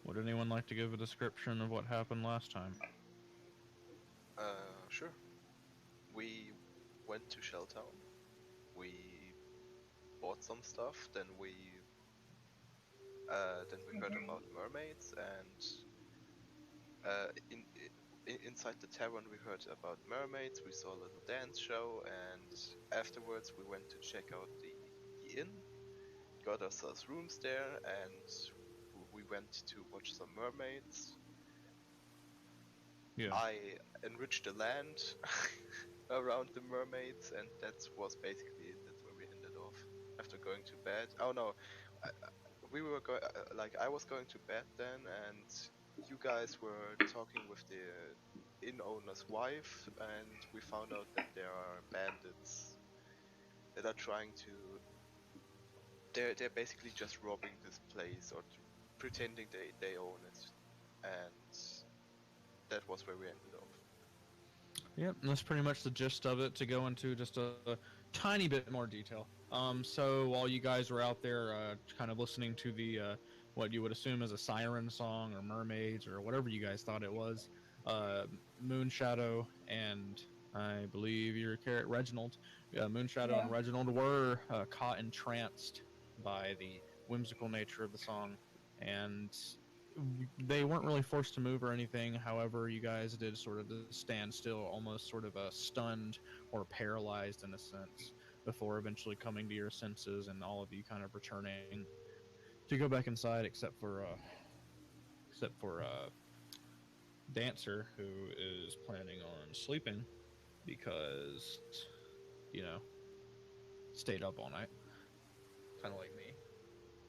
Would anyone like to give a description of what happened last time? Sure. We went to Shelltown. We bought some stuff. Then we heard about mermaids, and inside the tavern we heard about mermaids. We saw a little dance show, and afterwards we went to check out the inn. Got ourselves rooms there, and we went to watch some mermaids. Yeah. I enriched the land around the mermaids, and that was basically it. That's where we ended off after going to bed. Oh no, we were going like I was going to bed then, and you guys were talking with the inn owner's wife, and we found out that there are bandits that are trying to. They're basically just robbing this place or pretending they own it, and that was where we ended up. Yep, that's pretty much the gist of it. To go into just a tiny bit more detail. So while you guys were out there, kind of listening to the what you would assume is a siren song or mermaids or whatever you guys thought it was, Moonshadow and I believe your carrot Reginald, Moonshadow Yeah. and Reginald were caught entranced by the whimsical nature of the song, and they weren't really forced to move or anything. However, you guys did sort of stand still, almost sort of stunned or paralyzed in a sense, before eventually coming to your senses and all of you kind of returning to go back inside, except for Dancer, who is planning on sleeping because you know stayed up all night, kind of like me,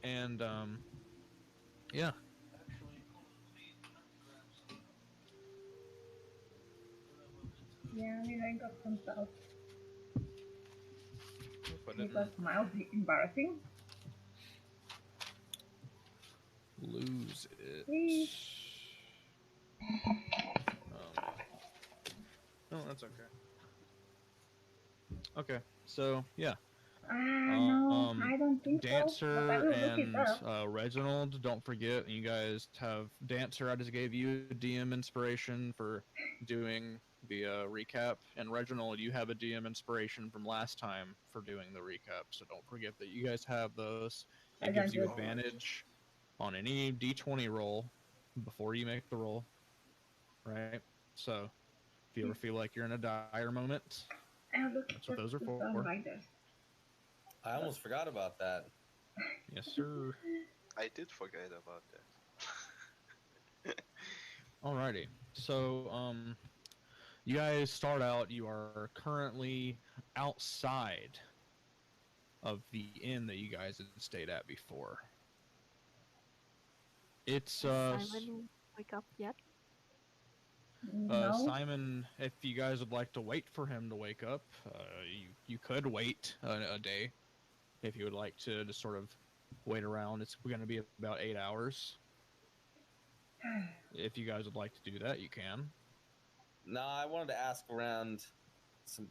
and yeah. Yeah, I mean, I got some stuff. Hope I It didn't was mildly embarrassing. lose it. Please. No, that's okay. Okay, so yeah, No, I don't think so. But I Dancer will look it and up. Reginald, don't forget, you guys have Dancer. I just gave you a DM inspiration for doing the recap, and Reginald, you have a DM inspiration from last time for doing the recap. So don't forget that you guys have those. It I gives got you you. Alright. advantage on any D20 roll before you make the roll, right? So if you ever feel like you're in a dire moment, I'll look that's what at those are the for. songwriters. I almost forgot about that. Yes, sir. I did forget about that. Alrighty. So, you guys start out. You are currently outside of the inn that you guys had stayed at before. It's Has Simon wake up yet? No. Simon. If you guys would like to wait for him to wake up, you could wait a day if you would like to just sort of wait around. It's going to be about 8 hours. If you guys would like to do that, you can. No, I wanted to ask around some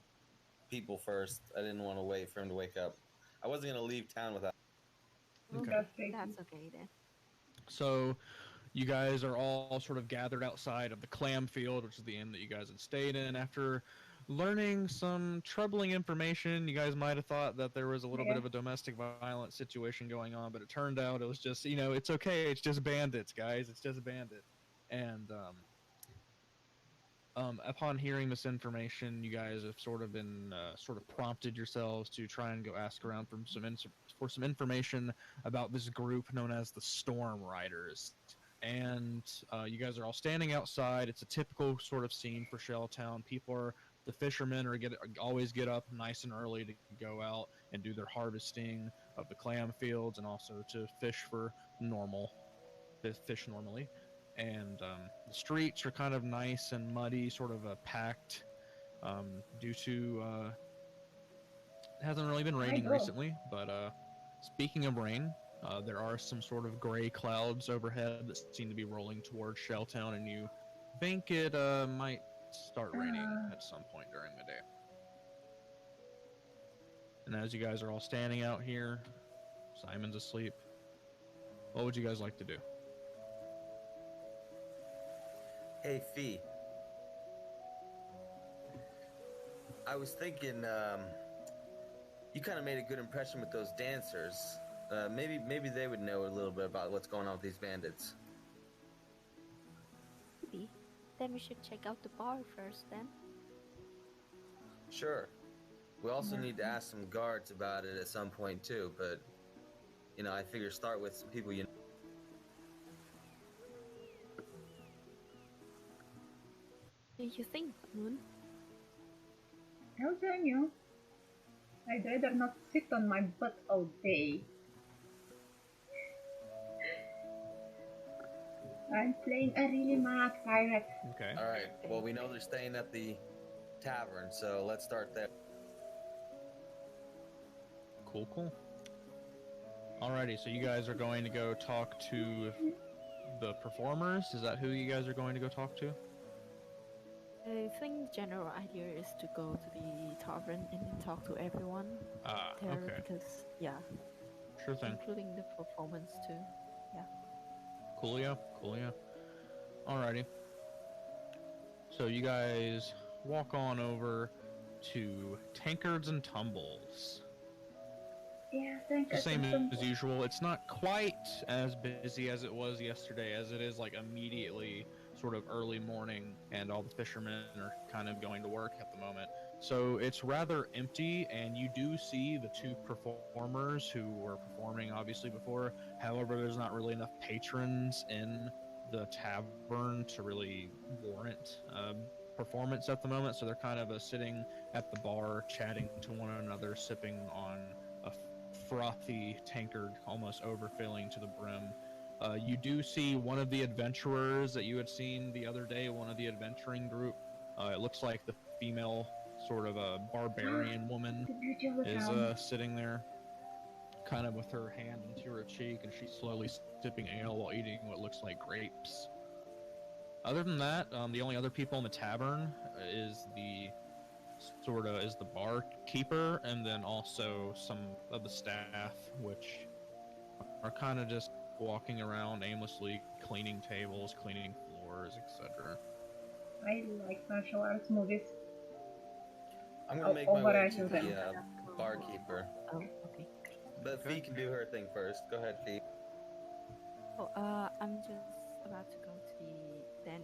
people first. I didn't want to wait for him to wake up. I wasn't going to leave town without. Okay. That's okay then. So you guys are all sort of gathered outside of the Clam Field, which is the inn that you guys had stayed in. After learning some troubling information, you guys might have thought that there was a little bit of a domestic violence situation going on, but it turned out it was just, it's okay. It's just bandits, guys. It's just bandits. And upon hearing this information, you guys have sort of been sort of prompted yourselves to try and go ask around for some information about this group known as the Storm Riders. And you guys are all standing outside. It's a typical sort of scene for Shelltown. The fishermen always get up nice and early to go out and do their harvesting of the clam fields and also to fish for fish normally. And the streets are kind of nice and muddy, sort of packed, due to it hasn't really been raining recently. But speaking of rain, there are some sort of gray clouds overhead that seem to be rolling towards Shelltown, and you think it might start raining at some point during the day. And as you guys are all standing out here, Simon's asleep. What would you guys like to do? Hey, Fee. I was thinking, you kind of made a good impression with those dancers. Maybe they would know a little bit about what's going on with these bandits. Maybe. Then we should check out the bar first then. Sure. We also Yeah. need to ask some guards about it at some point too, but you know, I figure start with some people you know. Do you think, Moon? How can you? I'd rather not sit on my butt all day. I'm playing a really mad pirate. Okay. All right. Well, we know they're staying at the tavern, so let's start there. Cool. Alrighty, so you guys are going to go talk to the performers? Is that who you guys are going to go talk to? I think the general idea is to go to the tavern and then talk to everyone Ah, there okay. because, yeah, Sure thing. including the performance too. Coolio. Alrighty. So you guys walk on over to Tankards and Tumbles. Yeah, thank The you. same as usual. It's not quite as busy as it was yesterday, as it is like immediately sort of early morning, and all the fishermen are kind of going to work at the moment. So it's rather empty, and you do see the two performers who were performing obviously before. However, there's not really enough patrons in the tavern to really warrant performance at the moment. So they're kind of sitting at the bar, chatting to one another, sipping on a frothy tankard, almost overfilling to the brim. You do see one of the adventurers that you had seen the other day, one of the adventuring group. It looks like the female sort of a barbarian woman The beauty of the is sound. sitting there, kind of with her hand into her cheek, and she's slowly sipping ale while eating what looks like grapes. Other than that, the only other people in the tavern is the barkeeper, and then also some of the staff, which are kind of just walking around aimlessly, cleaning tables, cleaning floors, etc. I like martial arts movies. I'm gonna make my Over way I to do the them. barkeeper, Oh, okay. but Okay. Fee can do her thing first. Go ahead, Fee. Oh, I'm just about to go to the den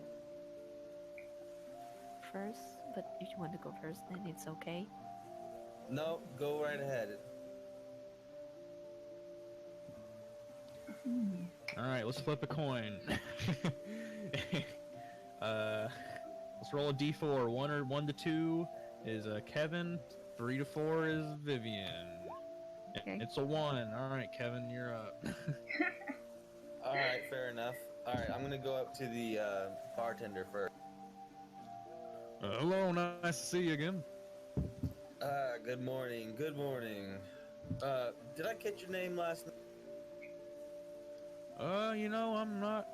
first, but if you want to go first, then it's okay. No, go right ahead. All right, let's flip a coin. Let's roll a d4. 1 to 2 is Kevin. 3 to 4 is Vivian. Okay. It's a 1. All right, Kevin, you're up. All right, fair enough. All right, I'm gonna go up to the bartender first. Hello, nice to see you again. Good morning. Good morning. Did I catch your name last night? I'm not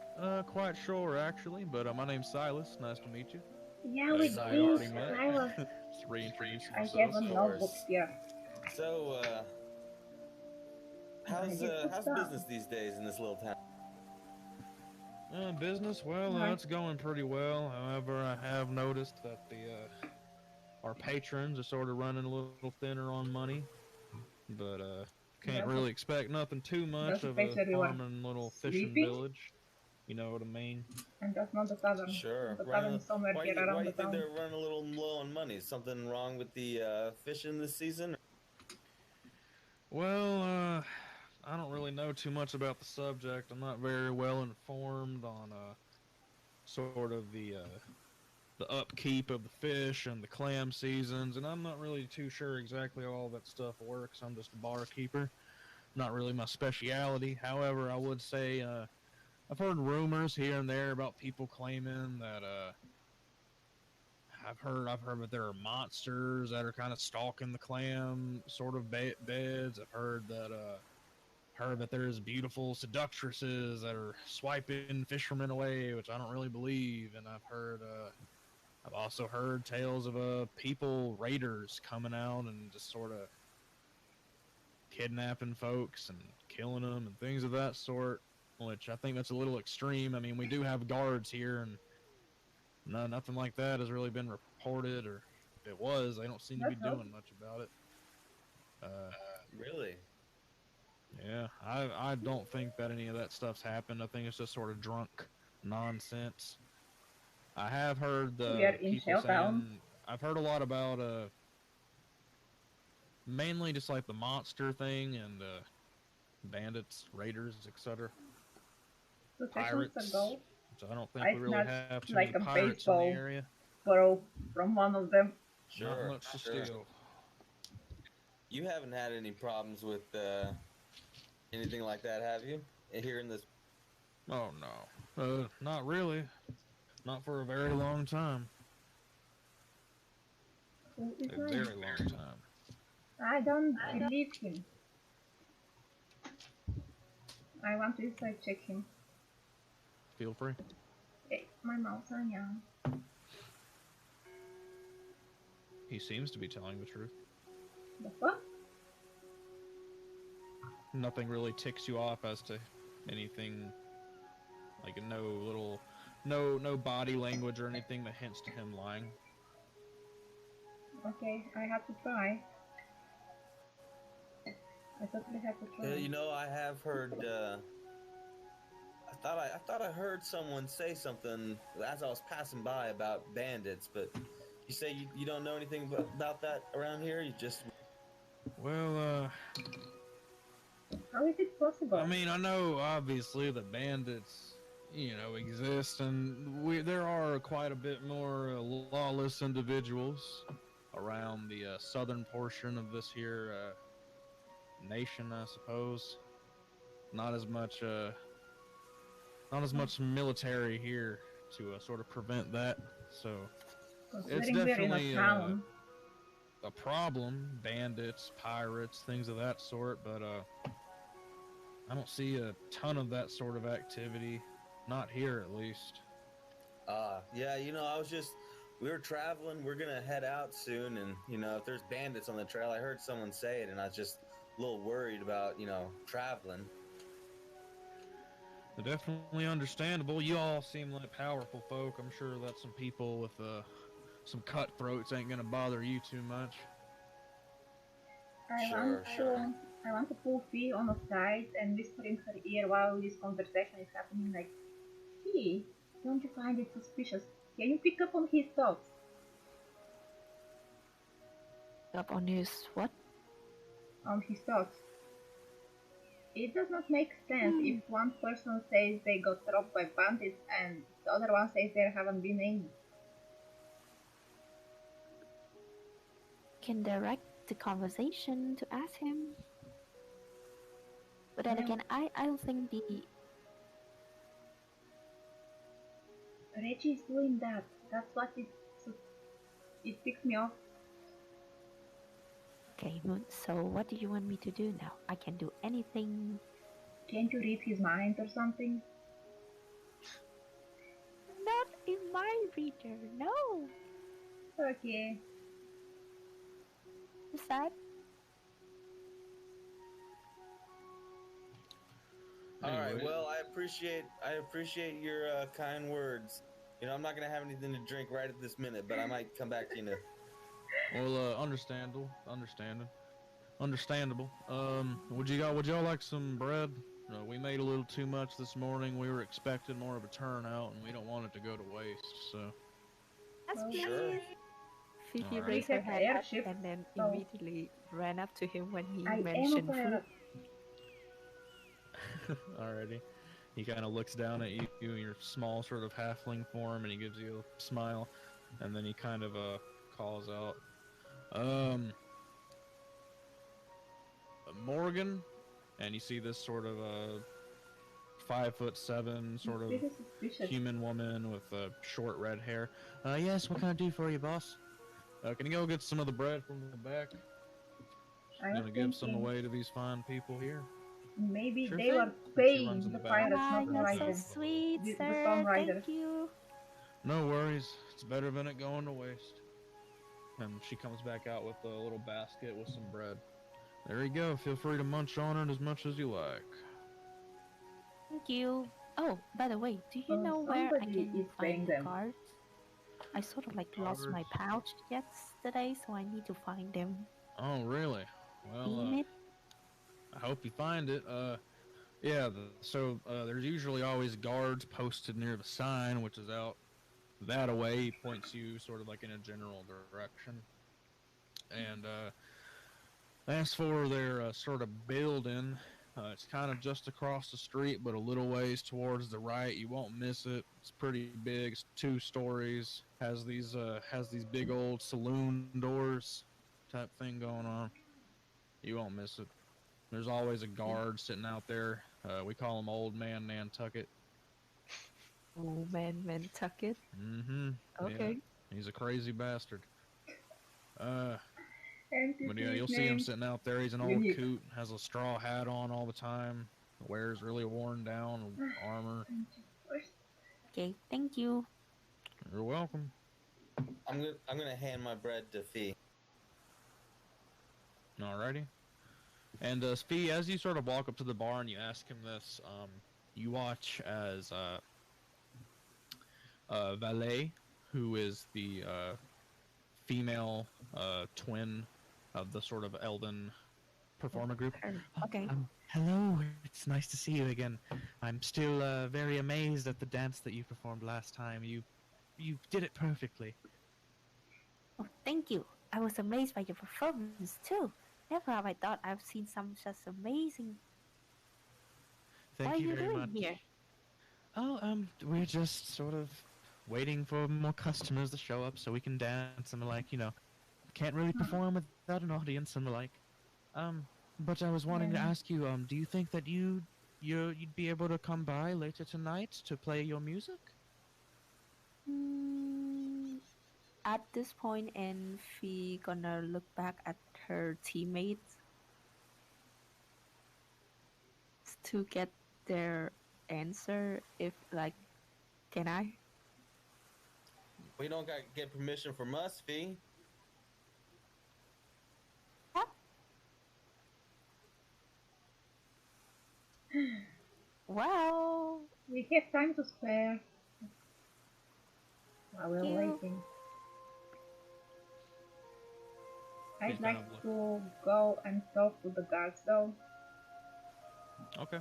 quite sure actually, but my name's Silas. Nice to meet you. Yeah, You with guys Silas, this, already met. I was. Just reintroduce I yourself. have a Of notebook course. here. So, how's I get how's stuff. business these days in this little town? Business, well, Right. it's going pretty well. However, I have noticed that our patrons are sort of running a little thinner on money, but can't That's really expect nothing too much that's a of place a where you are farming little fishing sleeping? village. You know what I mean? And that's not the tavern. Sure. The tavern is somewhere Why here do you around the think town. they're running a little low on money? Something wrong with the fishing this season? Well, I don't really know too much about the subject. I'm not very well informed on sort of the upkeep of the fish and the clam seasons, and I'm not really too sure exactly how all that stuff works. I'm just a barkeeper, not really my speciality. However, I would say I've heard rumors here and there about people claiming that I've heard that there are monsters that are kind of stalking the clam sort of beds. I've heard that there's beautiful seductresses that are swiping fishermen away, which I don't really believe. And I've also heard tales of people raiders coming out and just sort of kidnapping folks and killing them and things of that sort. Which I think that's a little extreme. I mean, we do have guards here, and No, nothing like that has really been reported, or if it was, they don't seem to be That's all. doing much about it. Really? Yeah, I don't think that any of that stuff's happened. I think it's just sort of drunk nonsense. I have heard We are the in people Shelltown. saying I've heard a lot about mainly just like the monster thing and bandits, raiders, etc. 2 seconds Pirates. ago, So I don't think I we really snatched have too like many a pirates in the baseball area. throw from one of them. Not Sure. much to Sure. steal. You haven't had any problems with anything like that, have you? Here in this. Oh no, not really. Not for a very long time. Who is A lying? very long time. I don't believe him. I want to inside check him. Feel free. Hey, my mouse on young. He seems to be telling the truth. The fuck? Nothing really ticks you off as to anything, like no body language or anything that hints to him lying. Okay, I had to try. I totally had to try. You know, I have heard. I thought I heard someone say something as I was passing by about bandits, but you say you don't know anything about that around here. You just. Well, How is it possible? I mean, I know obviously the bandits, exist, and there are quite a bit more lawless individuals around the southern portion of this here nation, I suppose. Not as much military here to sort of prevent that. So it's Considering we're in a definitely town. a problem. Bandits, pirates, things of that sort. But I don't see a ton of that sort of activity. Not here, at least. Yeah, we were traveling, we're gonna head out soon, and, if there's bandits on the trail, I heard someone say it, and I was just a little worried about, traveling. Definitely understandable. You all seem like powerful folk. I'm sure that some people with some cutthroats ain't gonna bother you too much. I want to pull Fee on the side and whisper in her ear while this conversation is happening, like, Fee, don't you find it suspicious? Can you pick up on his thoughts? Up on his what? On his thoughts. It does not make sense if one person says they got robbed by bandits and the other one says there haven't been any. Can direct the conversation to ask him. But then Yeah. again, I don't think the Reggie is doing that. That's what it ticks me off. Okay, Moon, so what do you want me to do now? I can do anything. Can't you read his mind or something? Not in my reader, no. Okay. Is that? All right. Anyway. Well, I appreciate your kind words. I'm not gonna have anything to drink right at this minute, but I might come back to you. Well, understandable. Would y'all like some bread? We made a little too much this morning. We were expecting more of a turnout, and we don't want it to go to waste. So That's Well, Sure. Fifi Alright. raised We her have hand up airship, and then so- immediately ran up to him when he I am a mentioned food. pirate. alrighty. He kind of looks down at you in your small sort of halfling form, and he gives you a smile, and then he kind of calls out, Morgan, and you see this sort of 5'7" sort of This is suspicious. human woman with short red hair. Yes, what can I do for you, boss? Can you go get some of the bread from the back? I I'm was gonna give some thinking away to these fine people here. maybe Sure they thing. were She paying runs in the the back. pirates, Ah, not the you're so riders. sweet, The sir. Storm Rider. Thank you. No worries. It's better than it going to waste. And she comes back out with a little basket with some bread. There you go. Feel free to munch on it as much as you like. Thank you. Oh, by the way, do you know where I somebody can is paying find the them. cards? I sort of like lost my pouch yesterday, so I need to find them. Oh, really? Well, Seen it? I hope you find it. Yeah. There's usually always guards posted near the sign, which is out that away. He points you sort of like in a general direction. And as for their sort of building, it's kind of just across the street, but a little ways towards the right. You won't miss it. It's pretty big. It's 2 stories. Has these big old saloon doors type thing going on. You won't miss it. There's always a guard sitting out there. We call him Old Man Nantucket. Oh man, Nantucket. Mm-hmm. Okay. Yeah, he's a crazy bastard. Uh, but yeah, NPC's you'll see him name. sitting out there. He's an old Unique. coot, has a straw hat on all the time, wears really worn down armor. Okay, thank you. You're welcome. I'm gonna hand my bread to Fee. Alrighty. And Spee, as you sort of walk up to the bar and you ask him this, you watch as Valet, who is the female twin of the sort of Elden performer group. Okay. Hello, it's nice to see you again. I'm still very amazed at the dance that you performed last time. You did it perfectly. Oh, thank you. I was amazed by your performance too. Never have I thought I've seen some such amazing. Thank what are you you very doing much. here? Oh, we're just sort of waiting for more customers to show up so we can dance and the like, can't really perform without an audience and the like. But I was wanting to ask you, do you think that you'd be able to come by later tonight to play your music? At this point, and Fee gonna look back at her teammates to get their answer. If like, can I? We don't got to get permission from us, Fee. Well, We have time to spare. While we're you. waiting. I'd He's like kind of to go and talk to the guards though. Okay.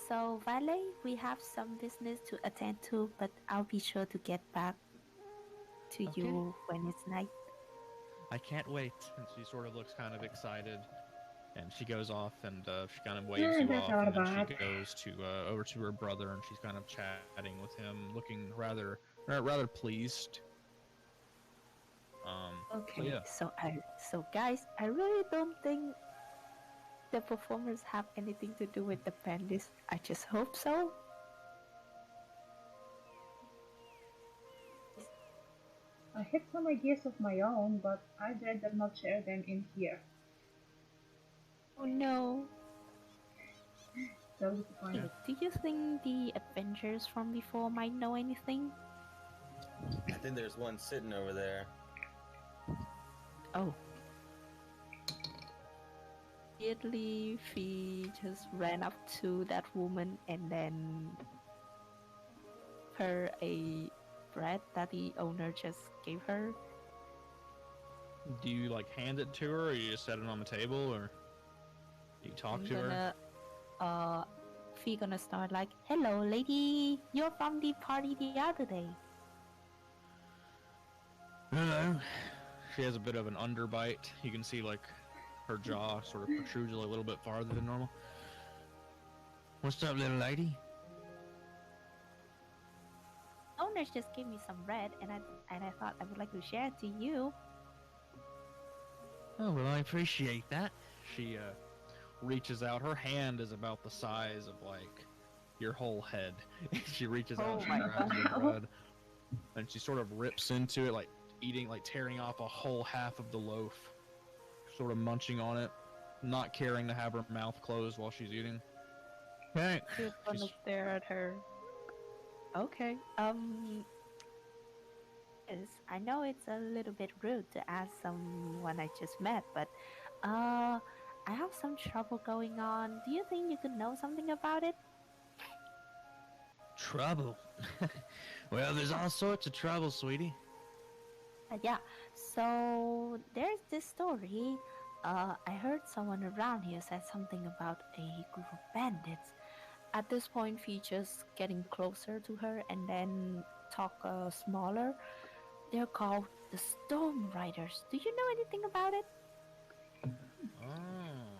So, Valet, we have some business to attend to, but I'll be sure to get back to Okay. you when it's night. I can't wait. And she sort of looks kind of excited. And she goes off and she kind of waves you That's off. our And then bad. she goes to over to her brother and she's kind of chatting with him, looking rather pleased. Okay, yeah. so guys, I really don't think the performers have anything to do with the bandits. I just hope so. I have some ideas of my own, but I'd rather not share them in here. Oh no. So disappointed. Do you think the adventurers from before might know anything? I think there's one sitting over there. Oh. Immediately, Fee just ran up to that woman and then her a bread that the owner just gave her. Do you like hand it to her, or you just set it on the table, or do you talk to her? Fee gonna start like, "Hello, lady. You're from the party the other day." Hello. She has a bit of an underbite. You can see like her jaw sort of protrudes a little bit farther than normal. What's up, little lady? Owners just gave me some bread, and I thought I would like to share it to you. Oh, well, I appreciate that. She reaches out. Her hand is about the size of like your whole head. She reaches out, she grabs the bread, and she sort of rips into it, like tearing off a whole half of the loaf, sort of munching on it, not caring to have her mouth closed while she's eating. Thanks. She's gonna stare at her. Okay. Yes, I know it's a little bit rude to ask someone I just met, but I have some trouble going on. Do you think you could know something about it? Trouble. Well, there's all sorts of trouble, sweetie. Yeah, so there's this story. I heard someone around here said something about a group of bandits. At this point, Fee just getting closer to her and then talk smaller. They're called the Storm Riders. Do you know anything about it? Oh.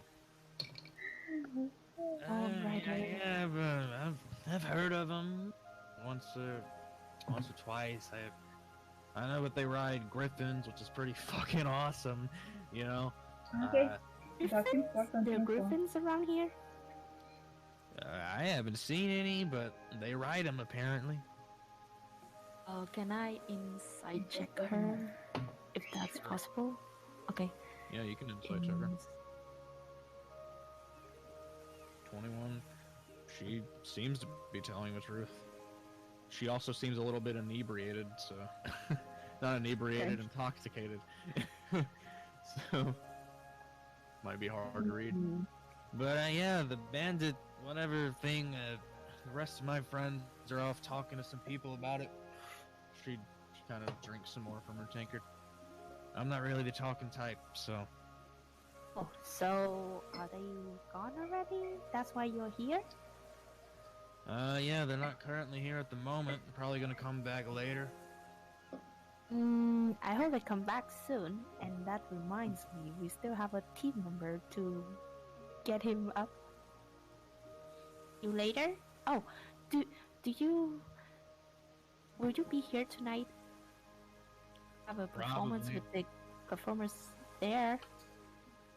Storm Riders. Yeah, I've heard of them once or twice. I know that they ride griffins, which is pretty fucking awesome. You know. Okay, that's Griffins? important There are info. griffins around here? I haven't seen any, but they ride them apparently. Can I insight check her? If that's possible? Okay. Yeah, you can insight check her. ins- 21. She seems to be telling the truth. She also seems a little bit inebriated, so not inebriated, Okay. intoxicated. So might be hard to read. Mm, But yeah, the bandit, whatever thing. The rest of my friends are off talking to some people about it. She kind of drinks some more from her tankard. I'm not really the talking type, so. Oh, so are they gone already? That's why you're here? Yeah, they're not currently here at the moment. Probably gonna come back later. I hope they come back soon. And that reminds me, we still have a team member to get him up. You later? Oh, do you? Will you be here tonight? Have a performance Probably. with the performers there.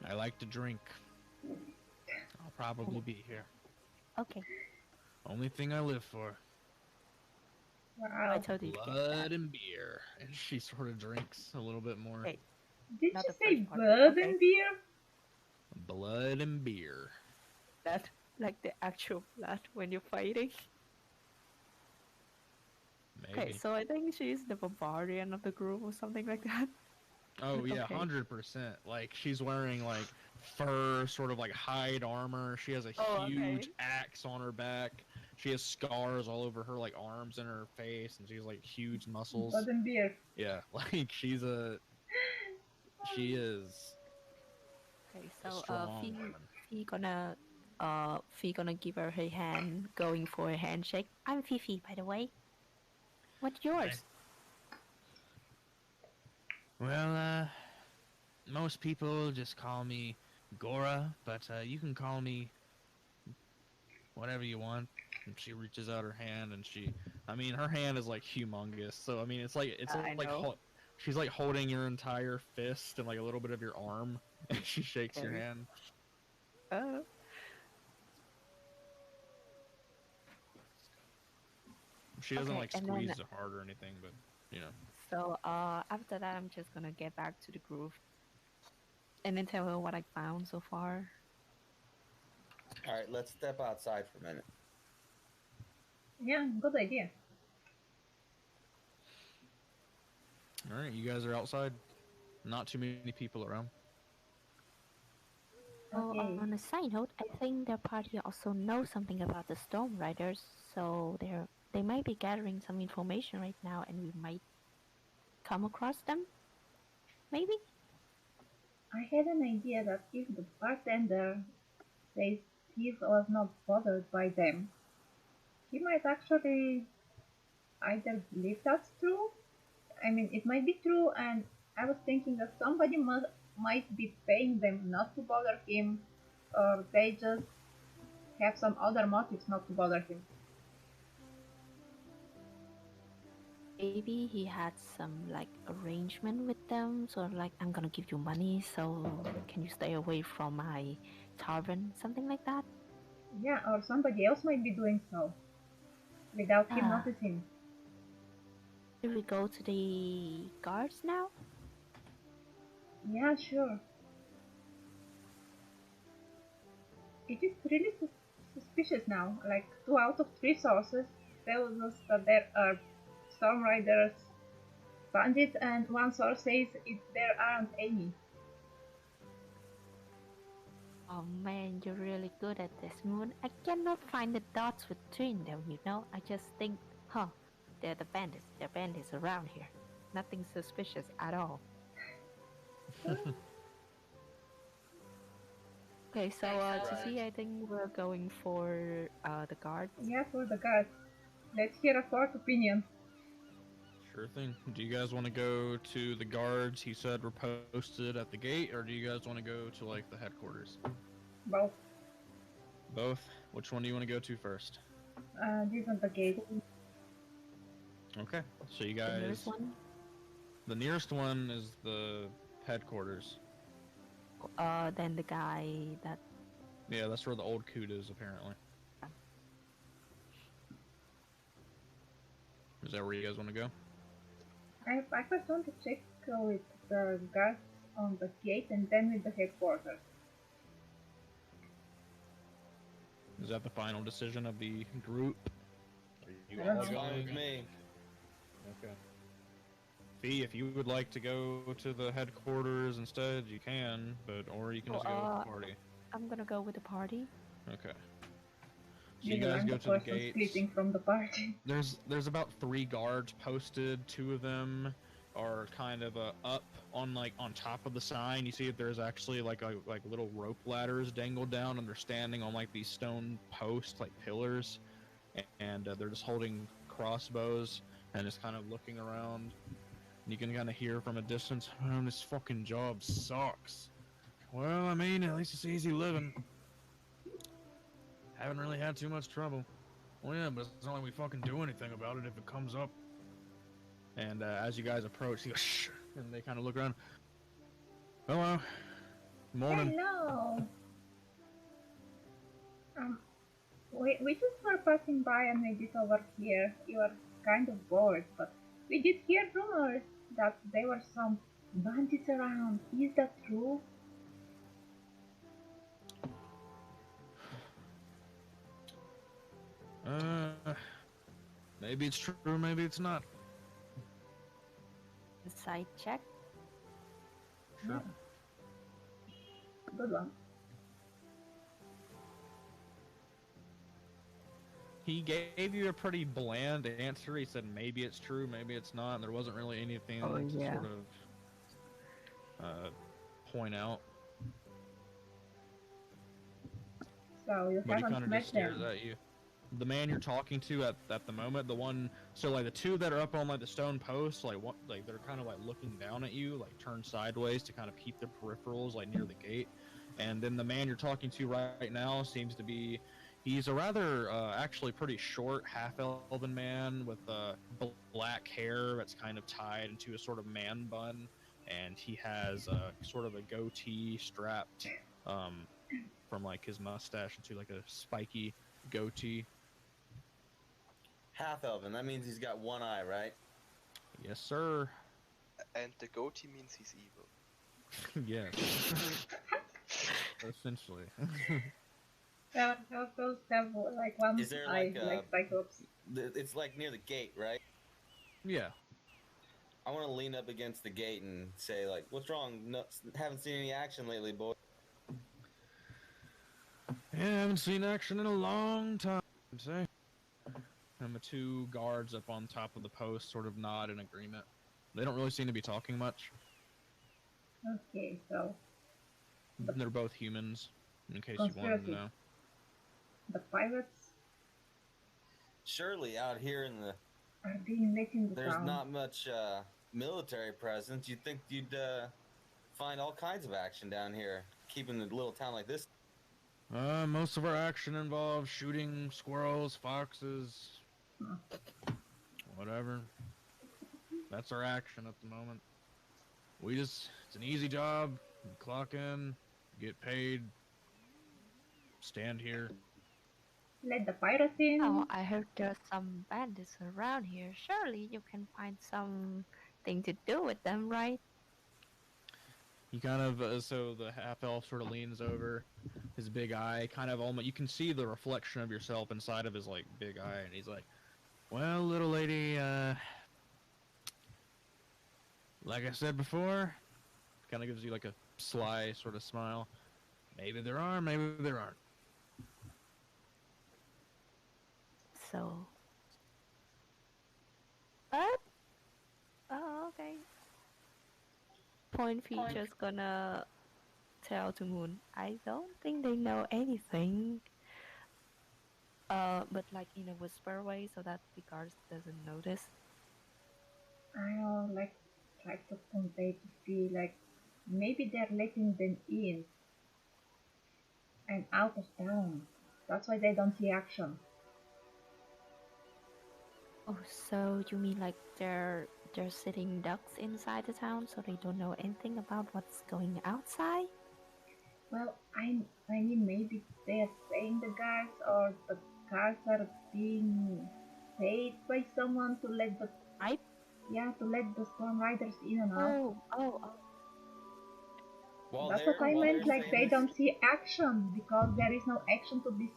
I like to drink. I'll probably be here. Okay, Only thing I live for. I Wow. told you to get Blood that. and beer. And she sort of drinks a little bit more. Okay. Did Not you the say first part, blood okay. and beer? Blood and beer. That like the actual blood when you're fighting. Maybe. Okay, so I think she's the barbarian of the group or something like that. Oh yeah, Okay. 100%. Like she's wearing like fur, sort of like hide armor. She has a Oh, huge okay. axe on her back. She has scars all over her like arms and her face, and she's like huge muscles. Blood and beer. Yeah, like she is Okay, a so strong Fee woman. Fee gonna give her her hand, going for a handshake. I'm Fifi, by the way. What's yours? Well, most people just call me Gora, but you can call me whatever you want. And she reaches out her hand, and I mean, her hand is like humongous. So I mean, it's like I know. she's like holding your entire fist and like a little bit of your arm, and she shakes your Okay. hand. Uh, She doesn't Okay, like and then- squeeze it hard or anything, but you know. so after that, I'm just gonna get back to the groove, and then tell her what I found so far. All right, let's step outside for a minute. Yeah, good idea. All right, you guys are outside. Not too many people around. Oh, Okay. on a side note, I think their party also knows something about the Storm Riders, so they might be gathering some information right now, and we might come across them. Maybe. I had an idea that if the bartender says he was not bothered by them, he might actually either believe that's true. I mean, it might be true, and I was thinking that somebody might be paying them not to bother him, or they just have some other motives not to bother him. Maybe he had some like arrangement with them, sort of like I'm gonna give you money, so can you stay away from my tavern, something like that. Yeah, or somebody else might be doing so without him Ah. noticing. Should we go to the guards now? Yeah, sure. It is really suspicious now. Like 2 out of 3 sources tells us that there are Storm Riders, bandits, and one source says there aren't any. Oh man, you're really good at this, Moon. I cannot find the dots between them, you know? I just think, huh, they're the bandits. They're bandits around here. Nothing suspicious at all. Okay, so Right. Zizi, I think we're going for the guards. Yeah, for the guards. Let's hear a fourth opinion. Sure thing. Do you guys want to go to the guards he said were posted at the gate, or do you guys want to go to like the headquarters? Both. Both. Which one do you want to go to first? This on the gate. Okay. So you The guys. nearest one. The nearest one is the headquarters. Then the guy that. Yeah, that's where the old coot is apparently. Is that where you guys want to go? I first want to check with the guards on the gate and then with the headquarters. Is that the final decision of the group? Are you I don't all know. Fine with going? me. Okay. Fee, if you would like to go to the headquarters instead, you can, or you can just go with the party. I'm gonna go with the party. Okay. So you Usually guys I'm go the to the person gates. splitting from the party. There's about 3 guards posted. 2 of them are kind of up on on top of the sign. You see that there's actually like little rope ladders dangled down, and they're standing on like these stone posts, like pillars, and they're just holding crossbows and just kind of looking around. And you can kind of hear from a distance, "Man, this fucking job sucks." Well, I mean, at least it's easy living. Haven't really had too much trouble. Well, yeah, but it's not like we fucking do anything about it if it comes up. And as you guys approach, he goes, shh, and they kind of look around. Hello. Morning. Hello! We just were passing by and made it over here. You are kind of bored, but we did hear rumors that there were some bandits around. Is that true? Maybe it's true, maybe it's not. Side check. Sure. Good one. He gave you a pretty bland answer. He said maybe it's true, maybe it's not, and there wasn't really anything Oh, to yeah. sort of point out. So you But he kind haven't of met just stares them. at you. The man you're talking to at the moment, the one, so like the 2 that are up on like the stone posts, like they're kind of like looking down at you, like turned sideways to kind of keep their peripherals like near the gate. And then the man you're talking to right now seems to be, he's a rather actually pretty short half-elven man with black hair that's kind of tied into a sort of man bun, and he has sort of a goatee strapped from like his mustache into like a spiky goatee. Half elven. That means he's got one eye, right? Yes, sir. And the goatee means he's evil. Yes. Essentially. Those have like one Is there eye, like like Cyclops. It's like near the gate, right? Yeah. I want to lean up against the gate and say, like, what's wrong? No, haven't seen any action lately, boy. Yeah, I haven't seen action in a long time, I'd say. And the 2 guards up on top of the post sort of nod in agreement. They don't really seem to be talking much. Okay, so They're both humans, in case you wanted to Conspiracy. know. the pirates Surely out here in the are being let in the there's town. not much military presence. You'd think you'd find all kinds of action down here, keeping a little town like this. Most of our action involves shooting squirrels, foxes, whatever. That's our action at the moment. It's an easy job. You clock in, get paid, stand here. Let the pirates in. Oh, I heard there's some bandits around here. Surely you can find something to do with them, right? He kind of, so the half elf sort of leans over, his big eye, kind of almost, you can see the reflection of yourself inside of his, like, big eye, and he's like, well, little lady, like I said before, kind of gives you, like, a sly sort of smile. Maybe there are, maybe there aren't. So, but oh, okay. Point feature's gonna tell to Moon. I don't think they know anything. But like in a whisper way, so that the guards doesn't notice. I'll like try to convey to feel like maybe they're letting them in and out of town. That's why they don't see action. Oh, so you mean like they're sitting ducks inside the town, so they don't know anything about what's going outside? Well, I mean maybe they're paying the guards or the guards are being paid by someone to let the Right? to let the storm riders in and out. Oh. While That's they're what I while meant, they're like saying they this, don't see action because there is no action to be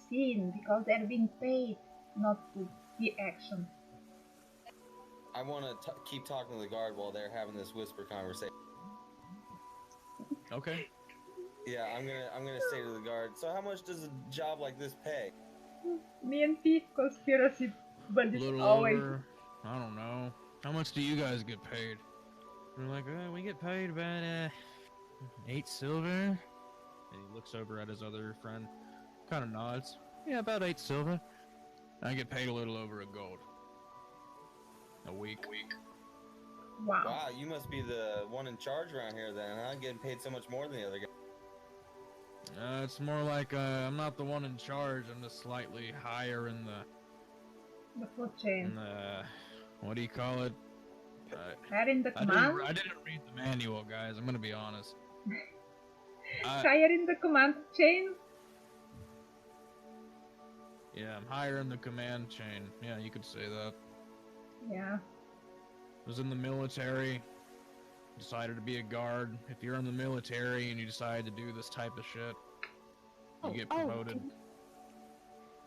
seen because they're being paid not to see action. I want to keep talking to the guard while they're having this whisper conversation. Okay. Yeah, I'm gonna say to the guard. So how much does a job like this pay? Me and Thief conspiracy, but A it's little always over, I don't know. How much do you guys get paid? They're like, we get paid about 8 silver. And he looks over at his other friend, kind of nods. Yeah, about 8 silver. I get paid a little over a gold. A week. wow. Wow, you must be the one in charge around here then, huh? Getting paid so much more than the other guy. It's more like I'm not the one in charge. I'm just slightly higher in The food chain. what do you call it? Higher in the I command? didn't read the manual, guys. I'm gonna be honest. Higher in the command chain? Yeah, I'm higher in the command chain. Yeah, you could say that. Yeah. Was in the military. Decided to be a guard. If you're in the military and you decide to do this type of shit, you get promoted.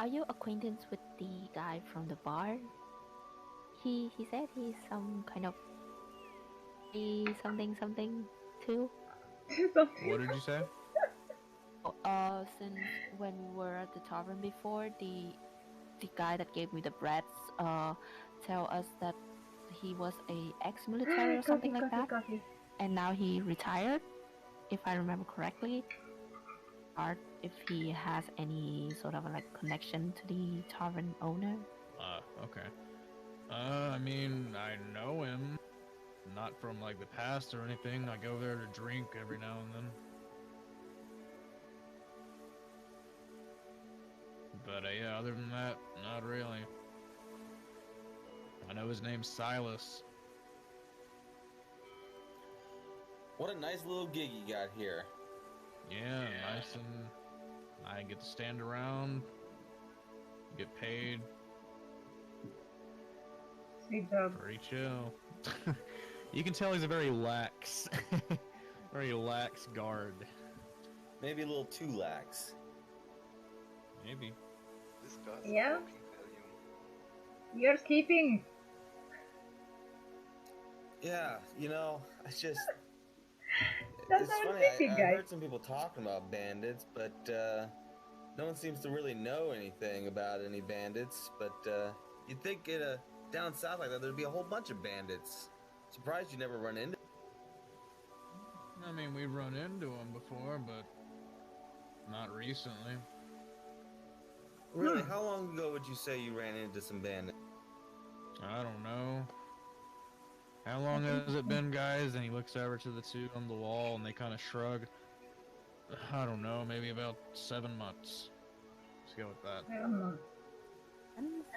Are you acquaintance with the guy from the bar? He said he's some kind of something too. What did you say? Since when we were at the tavern before, the guy that gave me the breads tell us that he was a ex-military or something like that, and now he retired, if I remember correctly. Or if he has any sort of like connection to the tavern owner. Okay. I mean, I know him. Not from like the past or anything. I go there to drink every now and then. But yeah, other than that, not really. I know his name's Silas. What a nice little gig you got here. Yeah, nice, and I get to stand around, get paid. Sweet job. Pretty chill. You can tell he's a very lax, very lax guard. Maybe a little too lax. Maybe. This guy's Yeah? working value. You're sleeping. Yeah, you know, I just... That's it's our funny, sleeping I guy. heard some people talking about bandits, but no one seems to really know anything about any bandits. But you'd think down south like that, there'd be a whole bunch of bandits. Surprised you never run into. I mean, we've run into him before, but not recently. Really? How long ago would you say you ran into some bandits? I don't know. How long has it been, guys? And he looks over to the two on the wall, and they kind of shrug. I don't know, maybe about 7 months. Let's go with that. I don't know.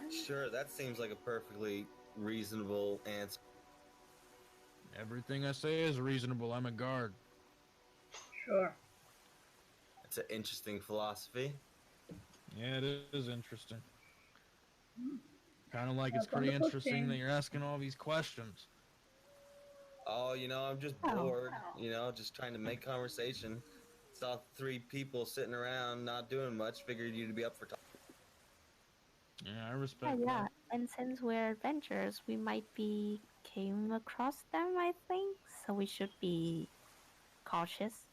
Sure, that seems like a perfectly reasonable answer. Everything I say is reasonable. I'm a guard. Sure. It's an interesting philosophy. Yeah, it is interesting. Kind of like it's That's on pretty the interesting posting. that you're asking all these questions. Oh, you know, I'm just Oh. bored. You know, just trying to make conversation. Saw 3 people sitting around not doing much. Figured you'd be up for talking. Yeah, I respect Yeah, that. and since we're adventurers, we might be came across them, I think. So we should be cautious.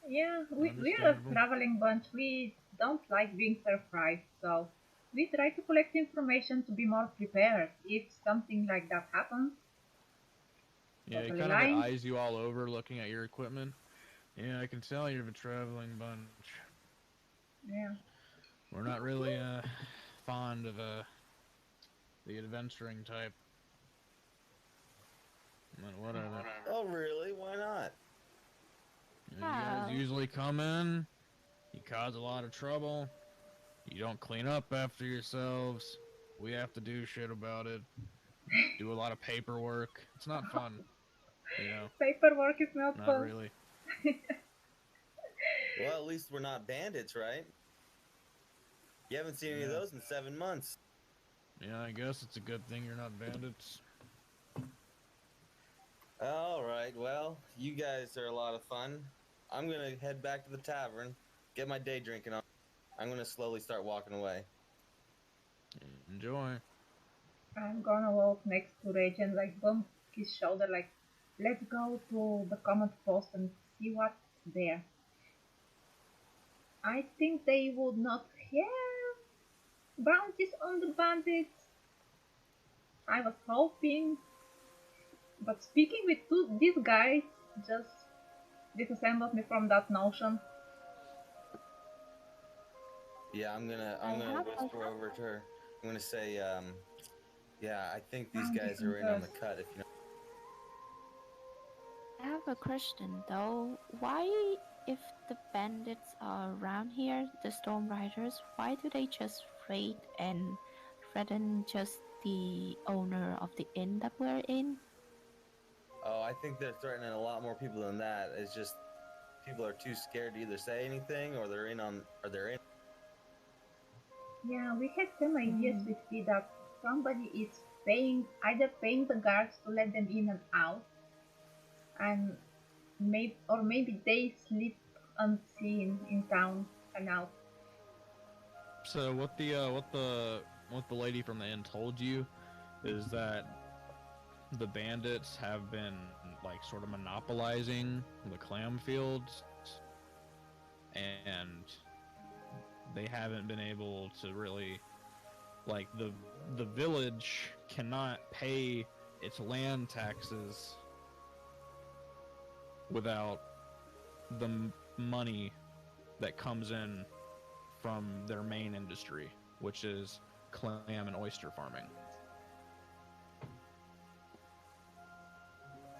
Yeah, we're a Understandable. traveling bunch. We don't like being surprised, so we try to collect information to be more prepared if something like that happens. Yeah, he Totally kind of lying. eyes you all over, looking at your equipment. Yeah, I can tell you're a traveling bunch. Yeah. We're not really fond of the adventuring type. But whatever. Oh, really? Why not? You guys Yeah. usually come in, you cause a lot of trouble, you don't clean up after yourselves. We have to do shit about it. Do a lot of paperwork. It's not fun, you know. Paperwork is not Not fun. really. Well, at least we're not bandits, right? You haven't seen any of Yeah. those in 7 months. Yeah, I guess it's a good thing you're not bandits. All right, well, you guys are a lot of fun. I'm gonna head back to the tavern, get my day drinking on. I'm gonna slowly start walking away. Enjoy. I'm gonna walk next to Rage and like bump his shoulder like, let's go to the command post and see what's there. I think they would not have bounties on the bandits. I was hoping, but speaking with these guys just disassembled me from that notion. Yeah, I'm gonna I have a whisper over to her. I'm gonna say, yeah, I think these Bounty guys are in on the hunters. cut. If you know. I have a question though. Why, if the bandits are around here, the Storm Riders, why do they just raid and threaten just the owner of the inn that we're in? Oh, I think they're threatening a lot more people than that. It's just people are too scared to either say anything or they're in on or they're in. Yeah, we had some ideas Hmm. with it that somebody is paying, either paying the guards to let them in and out, and maybe they sleep unseen in town and out. So what the lady from the inn told you is that the bandits have been like sort of monopolizing the clam fields, and they haven't been able to really like the village cannot pay its land taxes without the money that comes in from their main industry, which is clam and oyster farming.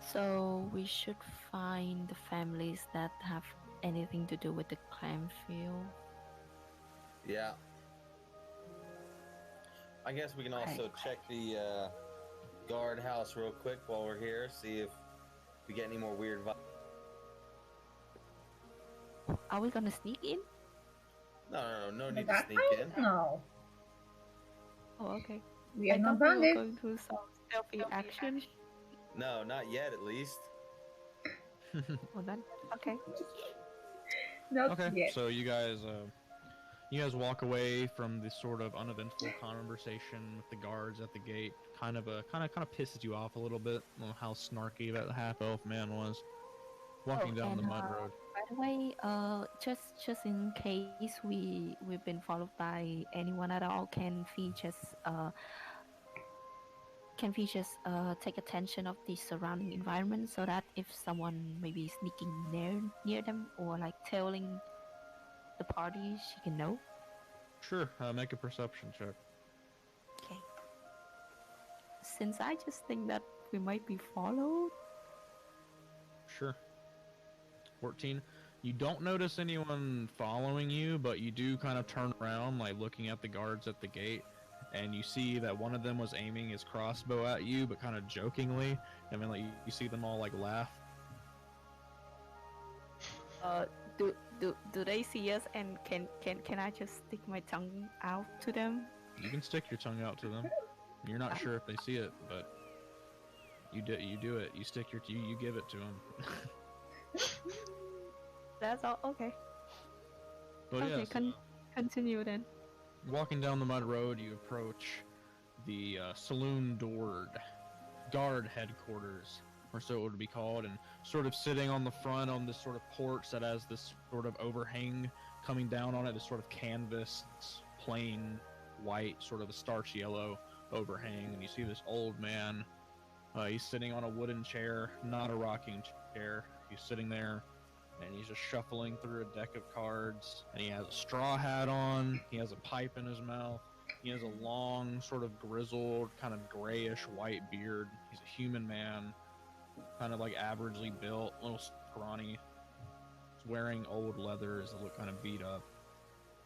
So we should find the families that have anything to do with the clam field. Yeah. I guess we can also Right. check the guardhouse real quick while we're here. See if we get any more weird vibes. Are we gonna sneak in? No The need to sneak guardhouse? in. No, Oh, okay. we I are not thought we were bandits. going to some stealthy action. No, not yet, at least. Well then, okay. Not Okay, yet. so you guys walk away from this sort of uneventful conversation with the guards at the gate. Kind of pisses you off a little bit. How snarky that half elf man was walking down the And mud road. by the way, just in case we've been followed by anyone at all, can we just take attention of the surrounding environment so that if someone maybe sneaking near them or like tailing the party, she can know. Sure, make a perception check. Okay. Since I just think that we might be followed. Sure. 14. You don't notice anyone following you, but you do kind of turn around, like looking at the guards at the gate, and you see that one of them was aiming his crossbow at you, but kind of jokingly. And then like you see them all like laugh. Uh, do they see us and can I just stick my tongue out to them? You can stick your tongue out to them. You're not sure if they see it, but you do it. You stick you give it to them. That's all. Okay. But Okay. yes, Continue then. walking down the mud road, you approach the saloon guard headquarters or so it would be called, and sort of sitting on the front on this sort of porch that has this sort of overhang coming down on it, this sort of canvas, plain white, sort of a starch yellow overhang, and you see this old man. He's sitting on a wooden chair, not a rocking chair. He's sitting there, and he's just shuffling through a deck of cards, and he has a straw hat on, he has a pipe in his mouth, he has a long, sort of grizzled, kind of grayish white beard. He's a human man, kind of like averagely built, a little scrawny. He's wearing old leathers that look kind of beat up.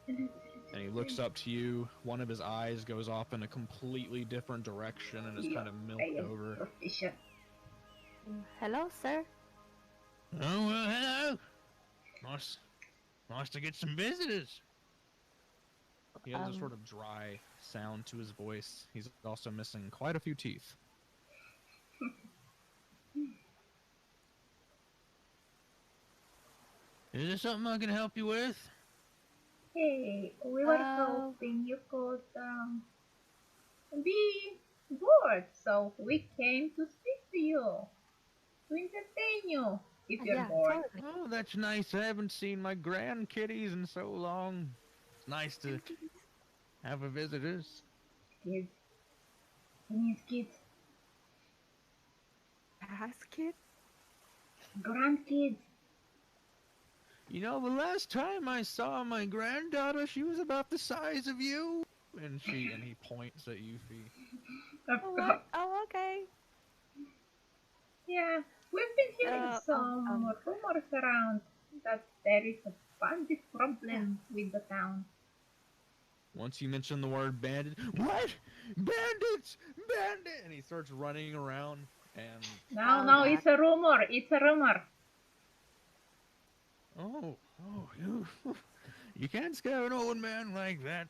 And he looks up to you. One of his eyes goes off in a completely different direction and is kind of milked over. Proficient. Hello, sir. Oh, well, hello. Nice to get some visitors. He has a sort of dry sound to his voice. He's also missing quite a few teeth. Is there something I can help you with? Hey, we were hoping you could be bored, so we came to speak to you, to entertain you, if you're bored. Totally. Oh, that's nice. I haven't seen my grandkitties in so long. It's nice to have a visitors. Kids. He means kids. Ask kid. Grandkids. You know, the last time I saw my granddaughter, she was about the size of you. And he points at Yuffie. Oh, okay. Yeah, we've been hearing some rumors around that there is a bandit problem with the town. Once you mention the word bandit, what? Bandits! Bandit! And he starts running around and... No, it's a rumor. It's a rumor. Oh, you can't scare an old man like that.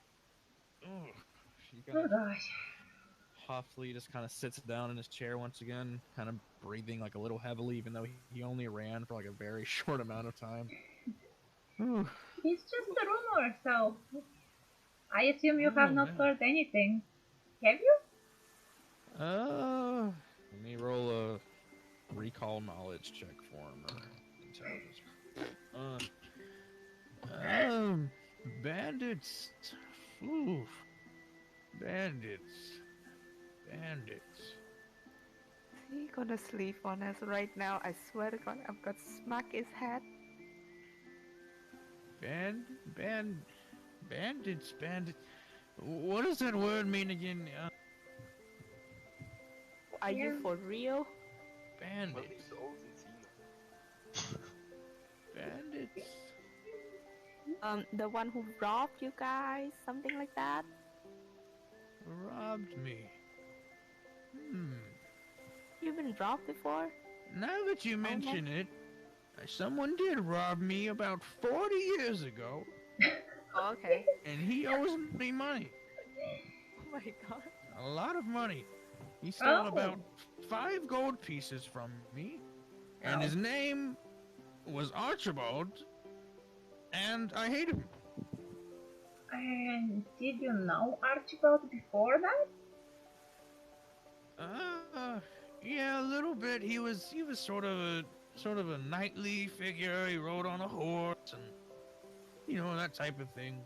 Oh, Oh gosh. Hoffley just kind of sits down in his chair once again, kind of breathing like a little heavily, even though he only ran for like a very short amount of time. It's just a rumor, so I assume you have not heard anything. Have you? Let me roll a recall knowledge check for him, or intelligence. Bandits. Ooh. Bandits. He gonna sleep on us right now. I swear to God, I'm gonna smack his head. Bandits. What does that word mean again? Are you for real? Bandits. Well, he's old and seen. Bandits. The one who robbed you guys, something like that? Robbed me. You've been robbed before? Now that you mention it, someone did rob me about 40 years ago. Oh, okay. And he owes me money. Oh my God. A lot of money. He stole about 5 gold pieces from me. And his name was Archibald. And I hate him. And did you know Archibald before that? Yeah, a little bit. He was sort of a knightly figure. He rode on a horse and that type of thing.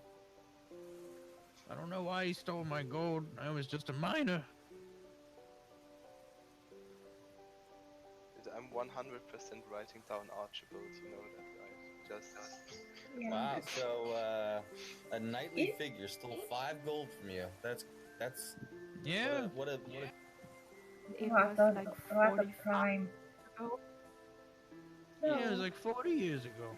I don't know why he stole my gold. I was just a miner. I'm 100% writing down Archibald, you know that, right? Just... Yeah. Wow, so a knightly figure stole 5 gold from you. That's Yeah. What a It What was like a 45 crime. ago. Yeah, it was like 40 years ago.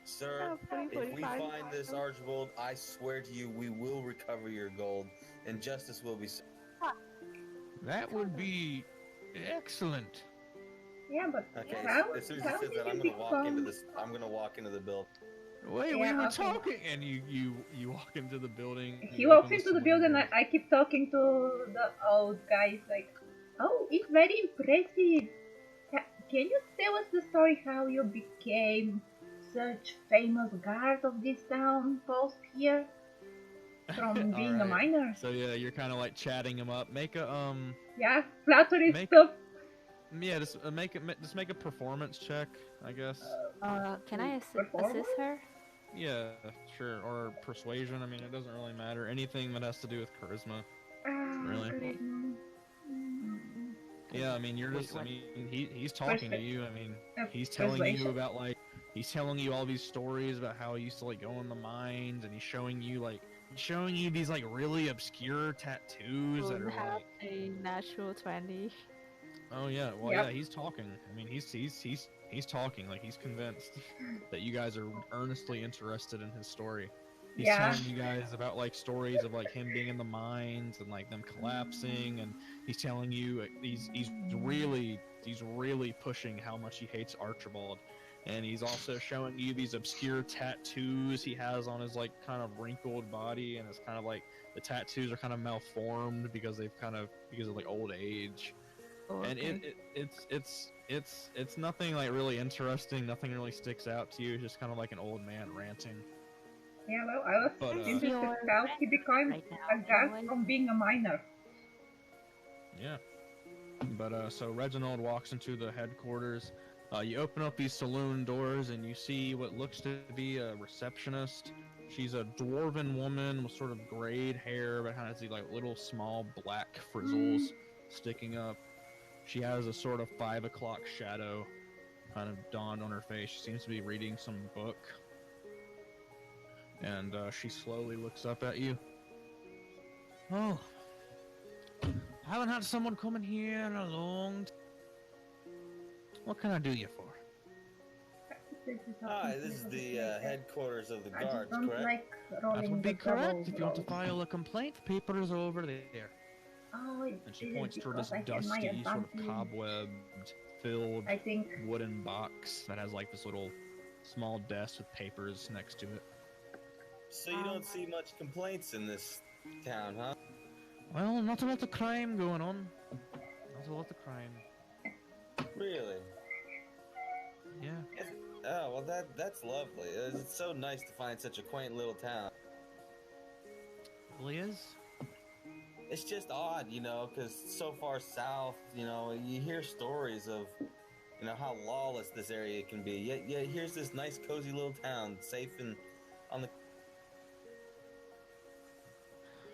Sir, Yeah, if we 45. find this Archibald, I swear to you, we will recover your gold, and justice will be served. That would be excellent. Yeah, but Okay, how, as soon as he how says did that, I'm you gonna walk into become... this. I'm gonna walk into the building. Wait, Yeah, we were okay. talking, and you walk into the building. He you walks open into the swing building, door. I keep talking to the old guy. He's like, oh, it's very impressive. Can you tell us the story how you became such famous guard of this town post here? From being a Alright. miner. So yeah, you're kind of like chatting him up. Make a Yeah, flattery Make- stuff. Yeah, just make a performance check, I guess. Can I Performance? assist her? Yeah, sure. Or persuasion. I mean, it doesn't really matter. Anything that has to do with charisma. Really? Okay. Yeah, I mean, you're Wait, just. I what? mean, he's talking to you. I mean, he's telling you Persuasion. about like. He's telling you all these stories about how he used to like go in the mines, and he's showing you these like really obscure tattoos that Will are have like. a natural 20. Oh yeah, well Yep. yeah, he's talking. I mean, he's talking like he's convinced that you guys are earnestly interested in his story. He's Yeah. telling you guys about like stories of like him being in the mines and like them collapsing, and he's telling you he's really pushing how much he hates Archibald, and he's also showing you these obscure tattoos he has on his like kind of wrinkled body, and it's kind of like the tattoos are kind of malformed because because of like old age. Oh, And okay. it's nothing like really interesting. Nothing really sticks out to you. It's just kind of like an old man ranting. Yeah, well, I was But, interested Your how he became right now, a guard anyway. from being a miner. Yeah. But so Reginald walks into the headquarters. You open up these saloon doors and you see what looks to be a receptionist. She's a dwarven woman with sort of grayed hair, but has these like little small black frizzles sticking up. She has a sort of 5 o'clock shadow kind of dawned on her face. She seems to be reading some book. And she slowly looks up at you. Oh, I haven't had someone come in here in a long time. What can I do you for? Hi, this is the headquarters of the I just guards, don't correct? like That rolling would the be correct. double If you want to roll. file a complaint, the paper is over there. Oh, And she this points is toward because this I had my dusty, sort of advantage. cobwebbed, filled I think. wooden box that has like this little small desk with papers next to it. So you don't see much complaints in this town, huh? Well, not a lot of crime going on. Not a lot of crime. Really? Yeah. Oh, well that's lovely. It's so nice to find such a quaint little town. Really is. It's just odd, you know, because so far south, you know, you hear stories of, you know, how lawless this area can be. Yet here's this nice, cozy little town, safe and on the.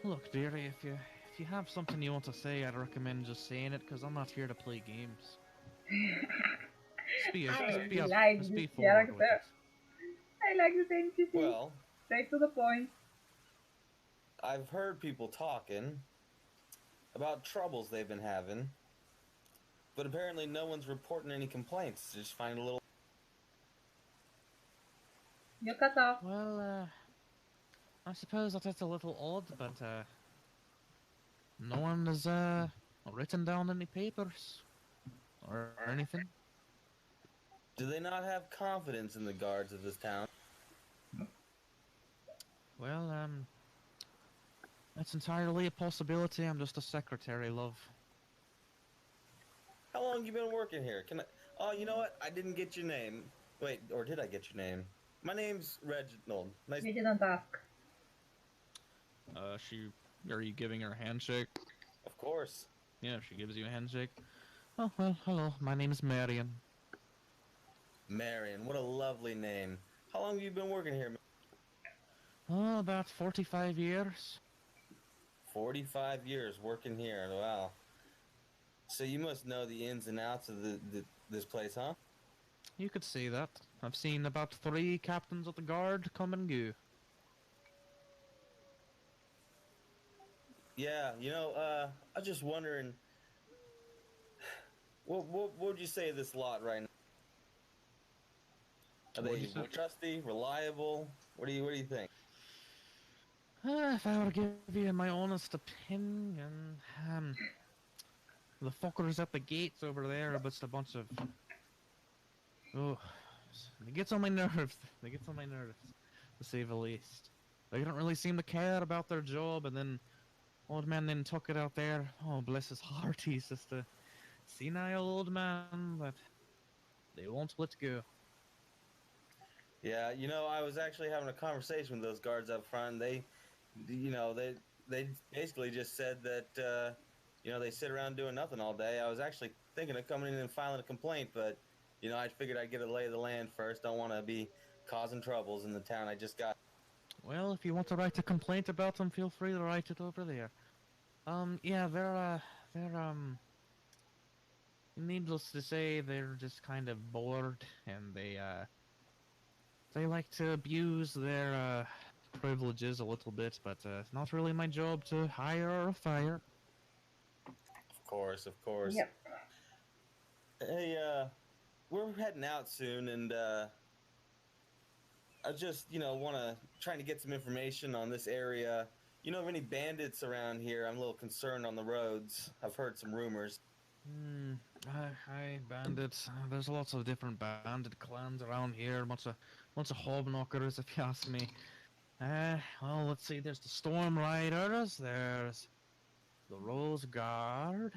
Look, dearie, if you have something you want to say, I'd recommend just saying it, because I'm not here to play games. I like just this be forward with character. it. I like this NPC. Well, Straight to the point. I've heard people talking about troubles they've been having, but apparently no one's reporting any complaints. Just find a little. You cut off. Well, I suppose that is a little odd, but no one has written down any papers or anything. Do they not have confidence in the guards of this town? Well, that's entirely a possibility. I'm just a secretary, love. How long you been working here? Can I? Oh, you know what? I didn't get your name. Wait, or did I get your name? My name's Reginald. Nice. You didn't ask. Are you giving her a handshake? Of course. Yeah, she gives you a handshake. Oh, well, hello, my name is Marion. Marion, what a lovely name. How long have you been working here? Oh, about 45 years. 45 years working here. Wow. So you must know the ins and outs of this place, huh? You could say that. I've seen about 3 captains of the guard come and go. Yeah, you know, I was just wondering, what would you say of this lot right now? Are What'd they you say? trusty, reliable? What do you think? If I were to give you my honest opinion, the fuckers at the gates over there are just a bunch of... Oh, it gets on my nerves. It gets on my nerves, to say the least. They don't really seem to care about their job, and then old man then took it out there. Oh, bless his heart, he's just a senile old man, but they won't let go. Yeah, you know, I was actually having a conversation with those guards up front. They, you know, they basically just said that you know, they sit around doing nothing all day. I was actually thinking of coming in and filing a complaint, but, you know, I figured I'd get a lay of the land first. Don't want to be causing troubles in the town I just got. Well, if you want to write a complaint about them, feel free to write it over there. Yeah, needless to say, they're just kind of bored, and they like to abuse their, privileges a little bit, but, it's not really my job to hire or fire. Of course, of course. Yep. Hey, we're heading out soon, and, I just, you know, trying to get some information on this area. You know of any bandits around here? I'm a little concerned on the roads. I've heard some rumors. Hi, bandits. There's lots of different bandit clans around here. Lots of hobknockers, if you ask me. Well, let's see. There's the Storm Riders. There's the Rose Guard.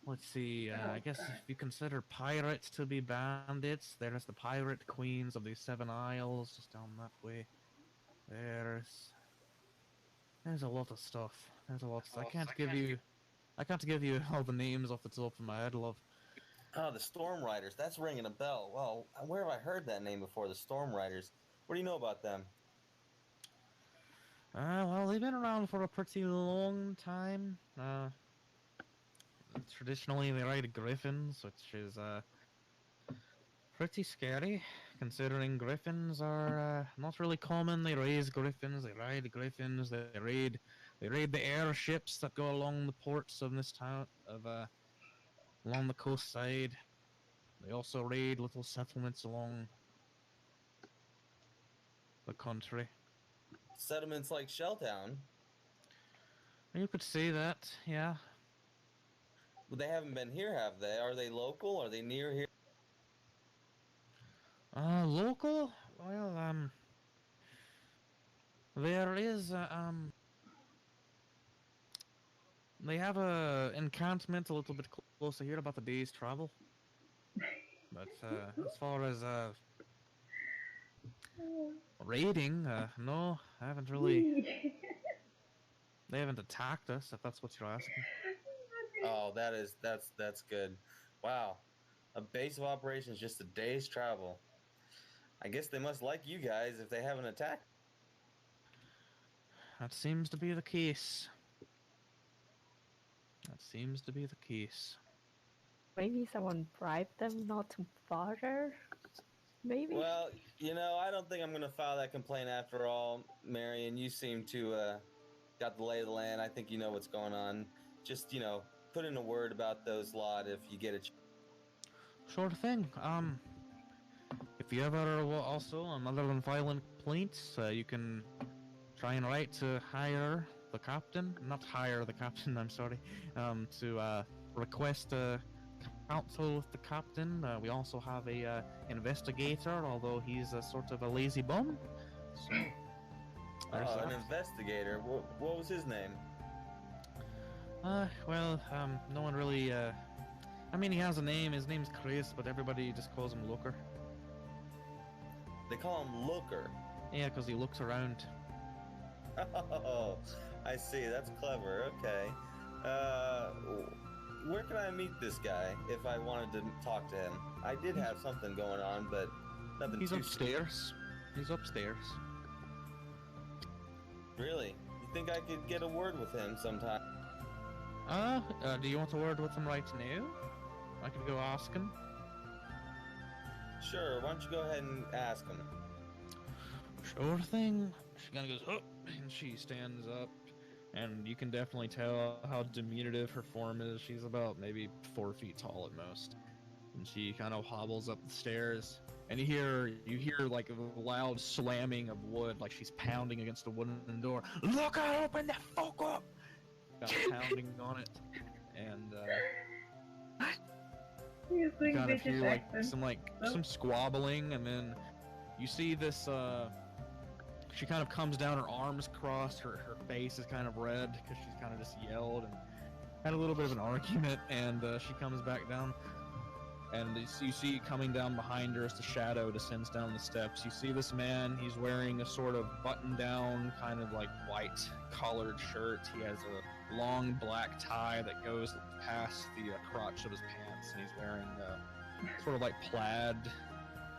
Let's see. I guess if you consider pirates to be bandits, there's the Pirate Queens of the Seven Isles, just down that way. There's a lot of stuff. There's a lot of stuff. I can't give you all the names off the top of my head, love. Oh, the Storm Riders. That's ringing a bell. Well, where have I heard that name before? The Storm Riders. What do you know about them? Well, they've been around for a pretty long time. Traditionally, they ride griffins, which is, pretty scary, considering griffins are, not really common. They raise griffins, they ride griffins, they raid the airships that go along the ports of this town, along the coast side. They also raid little settlements along the country. Settlements like Shelltown? You could say that, yeah. But they haven't been here, have they? Are they local? Are they near here? Local? Well, there is, they have a encampment a little bit closer here, about a day's travel. But, as far as, raiding, no, I haven't really, they haven't attacked us, if that's what you're asking. Oh, that's good. Wow. A base of operations, just a day's travel. I guess they must like you guys if they haven't attacked. That seems to be the case. That seems to be the case. Maybe someone bribed them not to bother? Maybe? Well, you know, I don't think I'm going to file that complaint after all, Marion. You seem to, got the lay of the land. I think you know what's going on. Just, you know, put in a word about those lot if you get a chance. Sure thing. If you ever also, other than filing complaints, you can try and write to hire the captain. Not hire the captain, I'm sorry. To request counsel with the captain. We also have a investigator, although he's a sort of a lazy bum. So, an investigator. What was his name? Well, no one really, I mean, he has a name. His name's Chris, but everybody just calls him Looker. They call him Looker. Yeah, because he looks around. Oh, I see. That's clever. Okay. Where can I meet this guy if I wanted to talk to him? I did have something going on, but nothing. He's upstairs. He's upstairs. Really? You think I could get a word with him sometime? Do you want a word with him right now? I could go ask him. Sure, why don't you go ahead and ask him? Sure thing. She kind of goes, oh, and she stands up, and you can definitely tell how diminutive her form is. She's about maybe 4 feet tall at most, and she kind of hobbles up the stairs, and you hear like a loud slamming of wood, like she's pounding against the wooden door. Look, I open that fuck up! Pounding on it, and He's doing kind of British hear accent. some squabbling, and then you see this. She kind of comes down, her arms crossed, her face is kind of red because she's kind of just yelled and had a little bit of an argument, and she comes back down. and you see coming down behind her as the shadow descends down the steps. You see this man. He's wearing a sort of button-down, kind of like white collared shirt. He has a long black tie that goes past the crotch of his pants, and he's wearing sort of like plaid,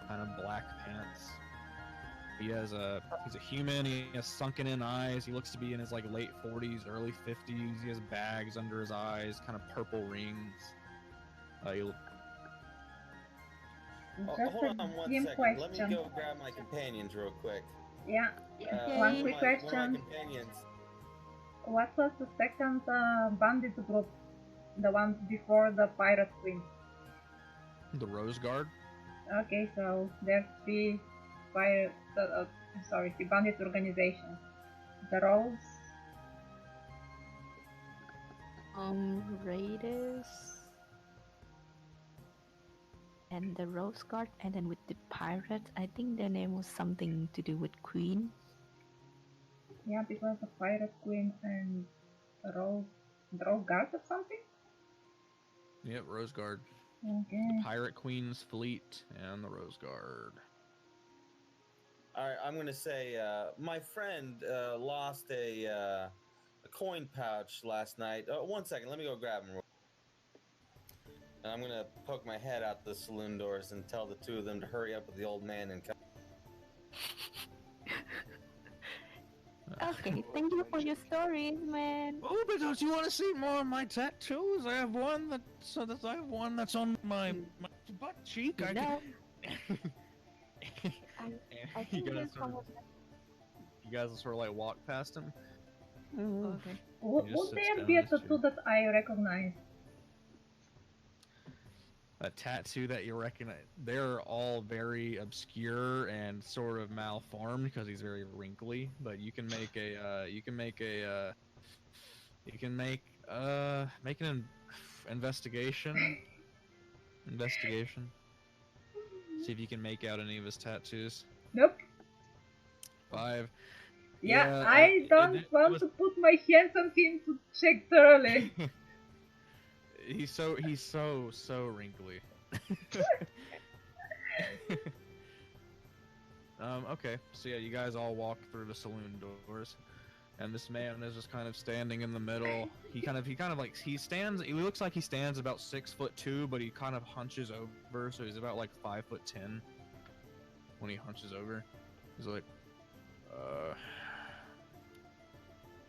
kind of black pants. He's a human. He has sunken-in eyes. He looks to be in his like late 40s, early 50s. He has bags under his eyes, kind of purple rings. Just hold a on one dim second. question. Let me go grab my companions real quick. Yeah, Okay. one quick One of question. my companions. What was the second bandit group? The one before the Pirate Queen? The Rose Guard. Okay, so there's three three bandit organizations. The Rose, Raiders and the Rose Guard, and then with the pirates, I think their name was something to do with Queen. yeah, because the Pirate Queen and the Rose Guard or something? Yep, Rose Guard. Okay. Pirate Queen's fleet and the Rose Guard. All right, I'm gonna say my friend lost a coin pouch last night. 1 second, let me go grab him. And I'm gonna poke my head out the saloon doors and tell the two of them to hurry up with the old man and come. Okay, thank you for your stories, man. Oh, but don't you want to see more of my tattoos? I have one that's on my butt cheek. I No, can... I you think guys there's sort of, you guys will sort of like walk past him. okay. Would He just sits there down be in a his tattoo chair. that I recognize? A tattoo that you recognize. They're all very obscure and sort of malformed because he's very wrinkly. But you can make make an investigation. Investigation. See if you can make out any of his tattoos. Nope. 5. Yeah, Yeah, I don't it want was- to put my hands on him to check thoroughly. he's so wrinkly. Okay, so yeah, you guys all walk through the saloon doors, and this man is just kind of standing in the middle. He looks like he stands about 6'2", but he kind of hunches over, so he's about like 5'10" when he hunches over. He's like,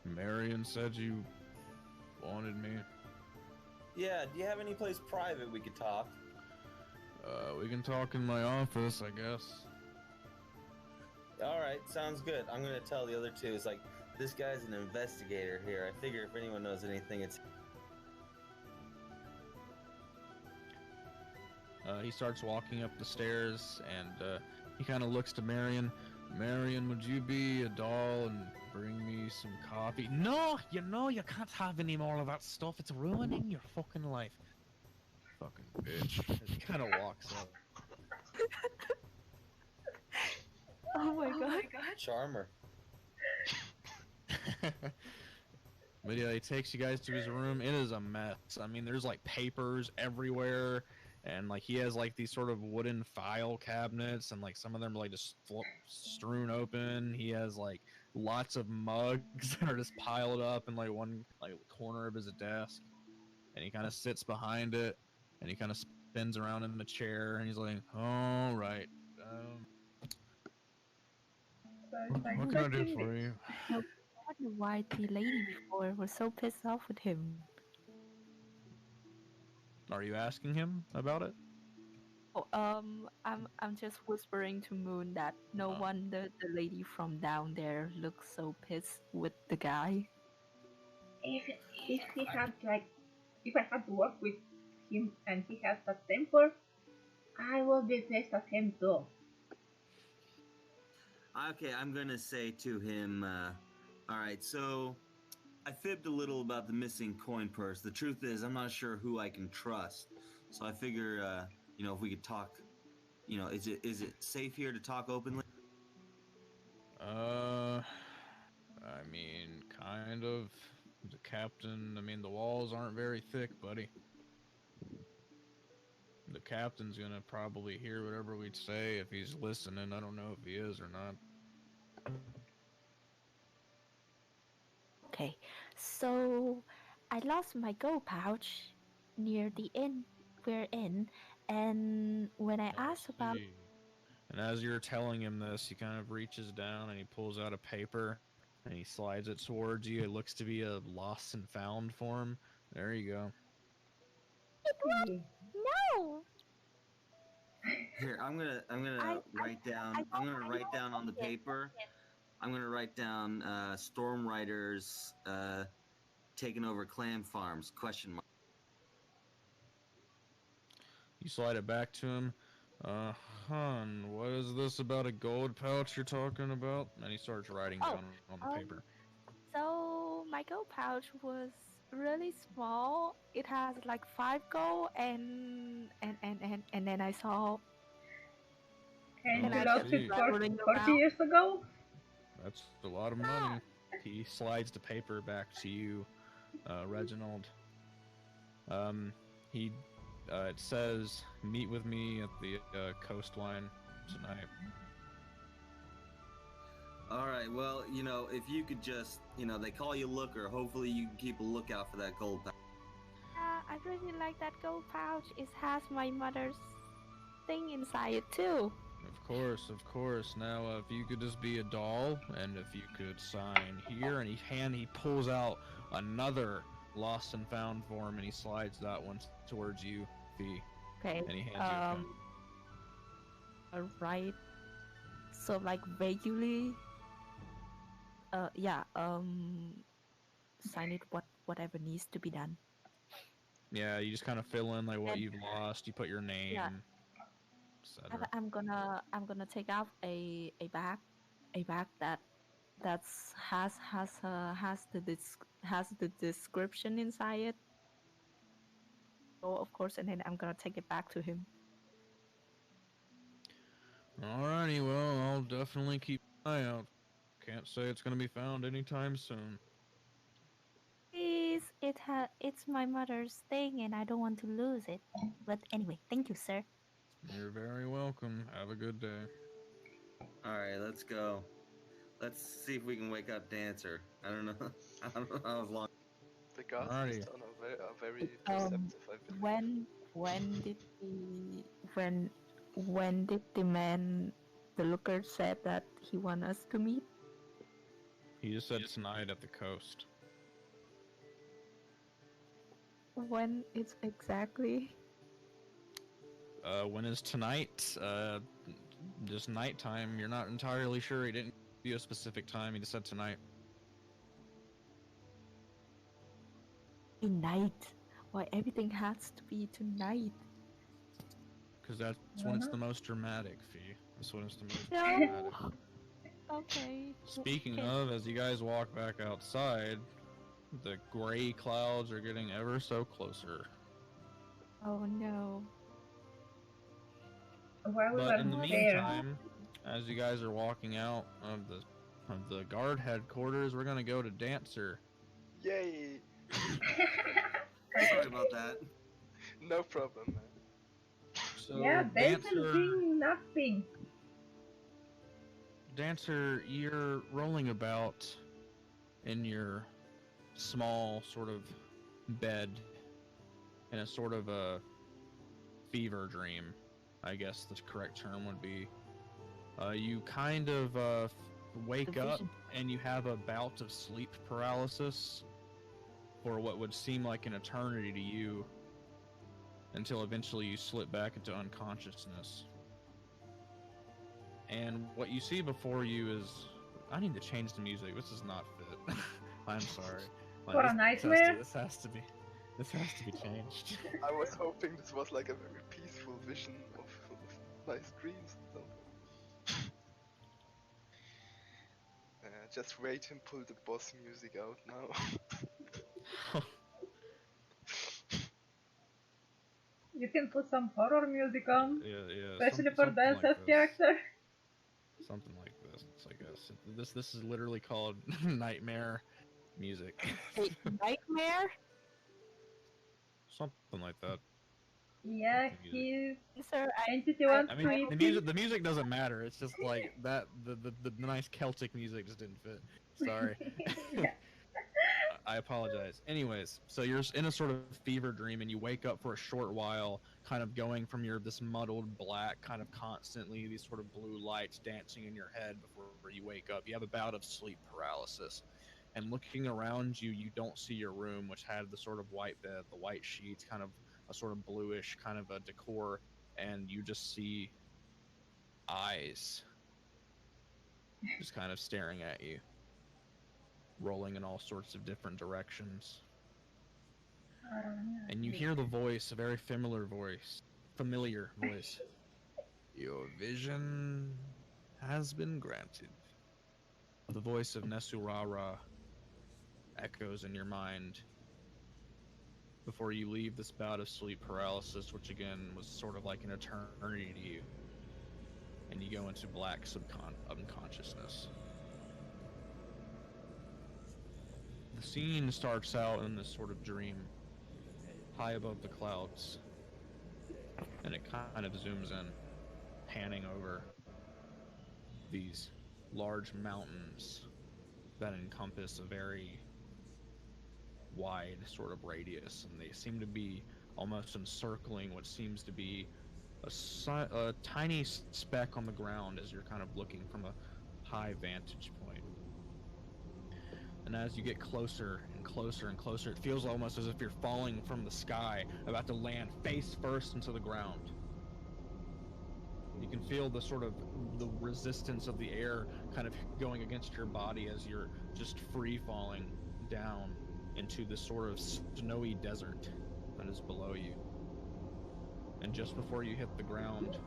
Marion said you wanted me. Yeah, do you have any place private we could talk? We can talk in my office, I guess. All right, sounds good. I'm gonna tell the other two. It's like this guy's an investigator here. I figure if anyone knows anything, it's. He starts walking up the stairs, and he kind of looks to Marion. Marion, would you be a doll and bring me some coffee? No, you can't have any more of that stuff. It's ruining your fucking life. Fucking bitch. He kind of walks up. Oh my god. Charmer. But yeah, he takes you guys to his room. It is a mess. I mean, there's like papers everywhere, and like he has like these sort of wooden file cabinets, and like some of them are like just strewn open. He has like lots of mugs that are just piled up in like one like corner of his desk, and he kind of sits behind it, and he kind of spins around in the chair, and he's like, "All right, So it's like, what can I do checking for it. you?" I wonder why the lady before was so pissed off with him. Are you asking him about it? Oh, I'm just whispering to Moon that no Oh. wonder the lady from down there looks so pissed with the guy. If he had if I had to work with him and he has that temper, I will be pissed at him too. Okay, I'm gonna say to him, all right, so I fibbed a little about the missing coin purse. The truth is, I'm not sure who I can trust. So I figure, if we could talk, is it safe here to talk openly? I mean, kind of. The captain, I mean, the walls aren't very thick, buddy. The captain's gonna probably hear whatever we'd say if he's listening. I don't know if he is or not. Okay, so I lost my gold pouch near the inn we're in, and when I asked about, See. And as you're telling him this, he kind of reaches down and he pulls out a paper and he slides it towards you. It looks to be a lost and found form. There you go. Yeah. no, Here, I'm I gonna write down. I I'm gonna write don't down on the like it. paper. I'm gonna write down Storm Riders taking over Clam Farms? Question mark. You slide it back to him. Hun, what is this about a gold pouch you're talking about? And he starts writing Oh, down on the um, paper. so my gold pouch was really small. It has like 5 gold, and then I saw, And and you I lost kept it see. rattling 40 around. years ago? That's a lot of money. He slides the paper back to you, Reginald. He it says, "Meet with me at the coastline tonight." All right. Well, if you could just, they call you Looker. Hopefully, you can keep a lookout for that gold. I really like that gold pouch. It has my mother's thing inside it too. Of course, of course. Now, if you could just be a doll, and if you could sign here, and he pulls out another lost and found form, and he slides that one towards you, Fee, Okay. and he hands you a pen. Right. So like vaguely. Yeah. Sign it. Whatever needs to be done. Yeah, you just kind of fill in like what And you've lost. You put your name, yeah, etc. I'm gonna take out a bag that's has the description inside it. So of course, and then I'm gonna take it back to him. Alrighty, well, I'll definitely keep an eye out. Can't say it's gonna be found anytime soon. Please, it's my mother's thing, and I don't want to lose it. But anyway, thank you, sir. You're very welcome. Have a good day. All right, let's go. Let's see if we can wake up Dancer. I don't know. I don't know how long. The guards in this Alrighty. town are very Um, perceptive, I believe. when did the when did the man, the looker, said that he want us to meet? He just said tonight at the coast. When it's exactly? When is tonight? Just nighttime. You're not entirely sure. He didn't give you a specific time. He just said tonight. Tonight. Why everything has to be tonight? Because that's when it's the most dramatic, Fee. That's when it's the most No. dramatic. Okay. Speaking Okay. of, as you guys walk back outside, the gray clouds are getting ever so closer. Oh no. While we But in the were there, meantime, as you guys are walking out of the guard headquarters, we're gonna go to Dancer. Yay! Sorry about that. No problem, man. So yeah, Benson doing nothing. Dancer, you're rolling about in your small sort of bed in a sort of a fever dream, I guess the correct term would be. You kind of wake The up vision. and you have a bout of sleep paralysis for what would seem like an eternity to you until eventually you slip back into unconsciousness. And what you see before you is... I need to change the music. This is not fit. I'm sorry. For a nightmare? This has to be changed. I was hoping this was like a very peaceful vision of nice dreams or something. Just wait and pull the boss music out now. You can put some horror music on, yeah. especially for something like Dancer's this. character. Something like this, I guess. This is literally called nightmare music. Nightmare? Something like that. Yeah, The music. his Sir, entity I, wants I to mean, eat the him. music doesn't matter. It's just like that the nice Celtic music just didn't fit. Sorry. Yeah. I apologize. Anyways, so you're in a sort of fever dream, and you wake up for a short while, kind of going from your this muddled black, kind of constantly these sort of blue lights dancing in your head before you wake up. You have a bout of sleep paralysis, and looking around you, you don't see your room, which had the sort of white bed, the white sheets, kind of a sort of bluish kind of a decor, and you just see eyes just kind of staring at you, rolling in all sorts of different directions. And you hear the voice, a very familiar voice. Your vision has been granted. The voice of Nesurara echoes in your mind before you leave this bout of sleep paralysis, which again was sort of like an eternity to you, and you go into black unconsciousness. The scene starts out in this sort of dream, high above the clouds, and it kind of zooms in, panning over these large mountains that encompass a very wide sort of radius, and they seem to be almost encircling what seems to be a tiny speck on the ground as you're kind of looking from a high vantage point. And as you get closer and closer and closer, it feels almost as if you're falling from the sky, about to land face first into the ground. You can feel the sort of the resistance of the air kind of going against your body as you're just free falling down into this sort of snowy desert that is below you. And just before you hit the ground,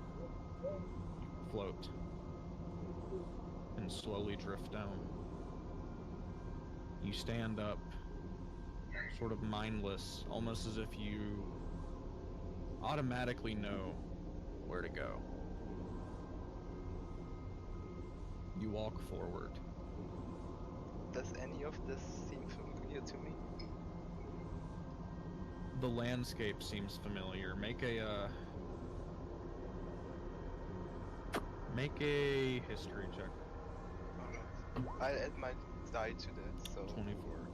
you float and slowly drift down. You stand up, sort of mindless, almost as if you automatically know where to go. You walk forward. Does any of this seem familiar to me? The landscape seems familiar. Make a history check. Alright. I'll add my die to that, so 24.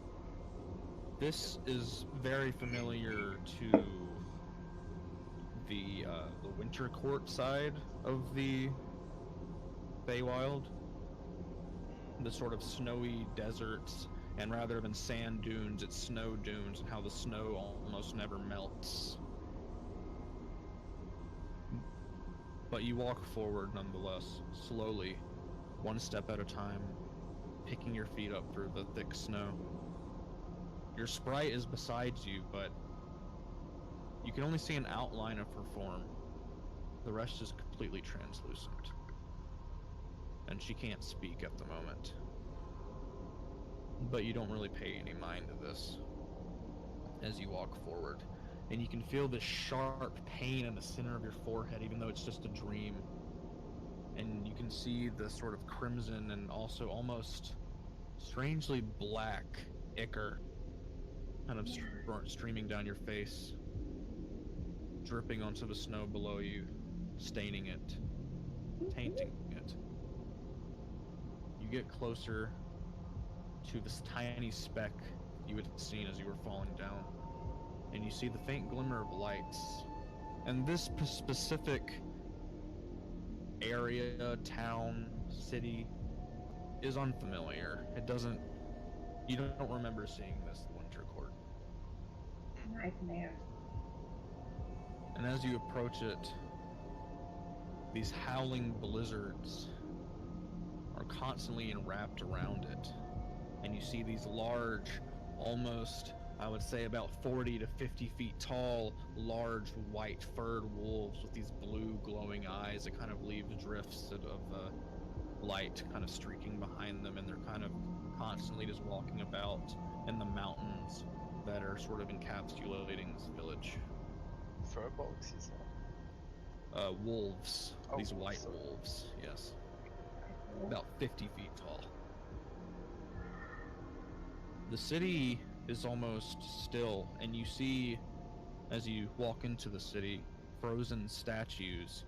This is very familiar to the Winter Court side of the Feywild. The sort of snowy deserts, and rather than sand dunes, it's snow dunes, and how the snow almost never melts. But you walk forward nonetheless, slowly, one step at a time, picking your feet up through the thick snow. Your sprite is beside you, but you can only see an outline of her form. The rest is completely translucent. And she can't speak at the moment. But you don't really pay any mind to this as you walk forward. And you can feel this sharp pain in the center of your forehead, even though it's just a dream. And you can see the sort of crimson and also almost strangely black ichor kind of streaming down your face, dripping onto the snow below you, staining it, tainting it. You get closer to this tiny speck you had seen as you were falling down, and you see the faint glimmer of lights. And this specific area, town, city is unfamiliar. You don't remember seeing this Winter Court. Nightmare. And as you approach it, these howling blizzards are constantly enwrapped around it. And you see these large, almost, I would say about 40 to 50 feet tall, large white furred wolves with these blue glowing eyes that kind of leave drifts of light kind of streaking behind them, and they're kind of constantly just walking about in the mountains that are sort of encapsulating this village. furbolgs, you said? Wolves. Oh, These white sorry. wolves, yes. About 50 feet tall. The city is almost still, and you see As you walk into the city, frozen statues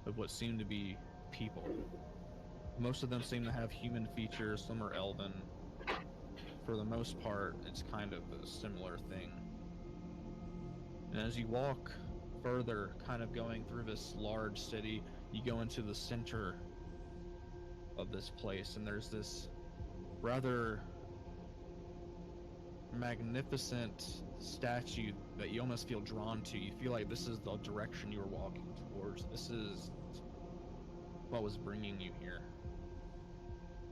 of what seem to be people. Most of them seem to have human features, some are elven. For the most part, it's kind of a similar thing. And as you walk further, kind of going through this large city, you go into the center of this place, and there's this rather magnificent statue that you almost feel drawn to. You feel like this is the direction you were walking towards. This is what was bringing you here.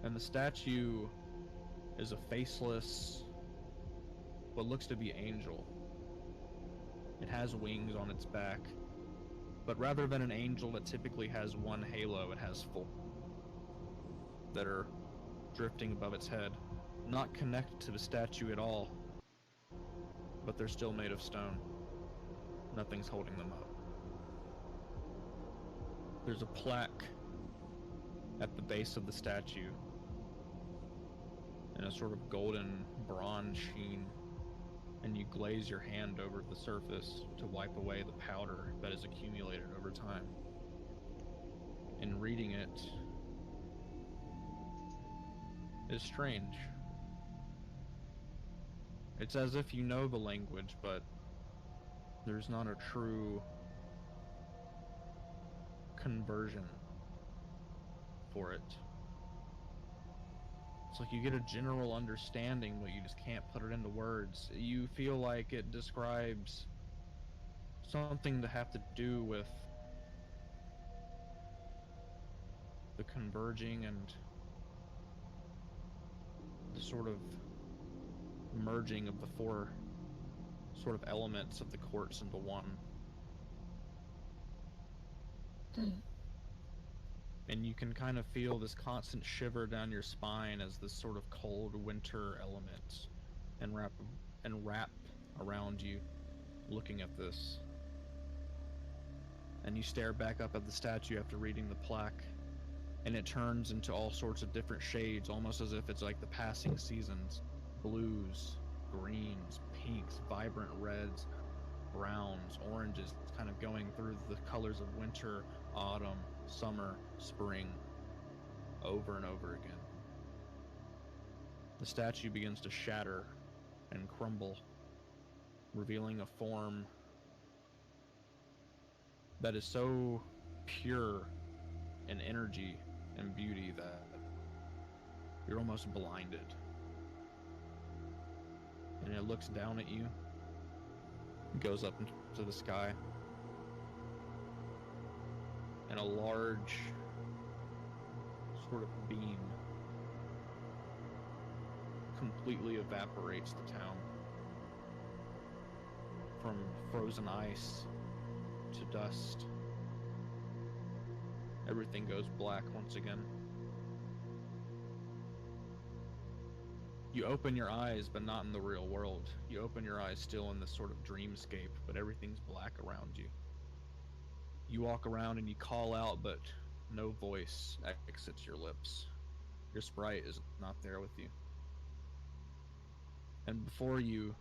And the statue is a faceless, what looks to be angel. It has wings on its back, but rather than an angel that typically has one halo, it has four that are drifting above its head, not connected to the statue at all, but they're still made of stone. Nothing's holding them up. There's a plaque at the base of the statue in a sort of golden bronze sheen, and you glaze your hand over the surface to wipe away the powder that has accumulated over time. And reading it is strange. It's as if you know the language, but there's not a true conversion for it. It's like you get a general understanding, but you just can't put it into words. You feel like it describes something to have to do with the converging and the sort of merging of the four sort of elements of the quartz into one. And you can kind of feel this constant shiver down your spine as this sort of cold winter element and wrap around you, looking at this. And you stare back up at the statue after reading the plaque, and it turns into all sorts of different shades, almost as if it's like the passing seasons. Blues, greens, pinks, vibrant reds, browns, oranges, kind of going through the colors of winter, autumn, summer, spring, over and over again. The statue begins to shatter and crumble, revealing a form that is so pure in energy and beauty that you're almost blinded. And it looks down at you, goes up into the sky, and a large sort of beam completely evaporates the town. From frozen ice to dust, everything goes black once again. You open your eyes, but not in the real world. You open your eyes still in this sort of dreamscape, but everything's black around you. You walk around and you call out, but no voice exits your lips. Your sprite is not there with you. And before you,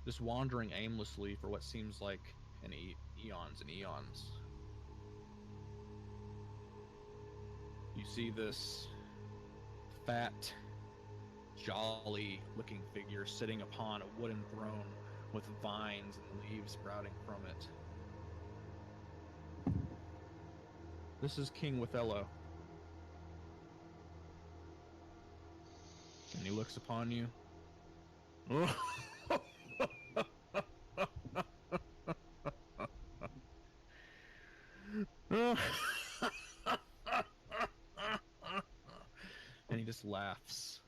just wandering aimlessly for what seems like eons and eons, you see this fat, jolly looking figure sitting upon a wooden throne with vines and leaves sprouting from it. This is King Withello. And he looks upon you. And he just laughs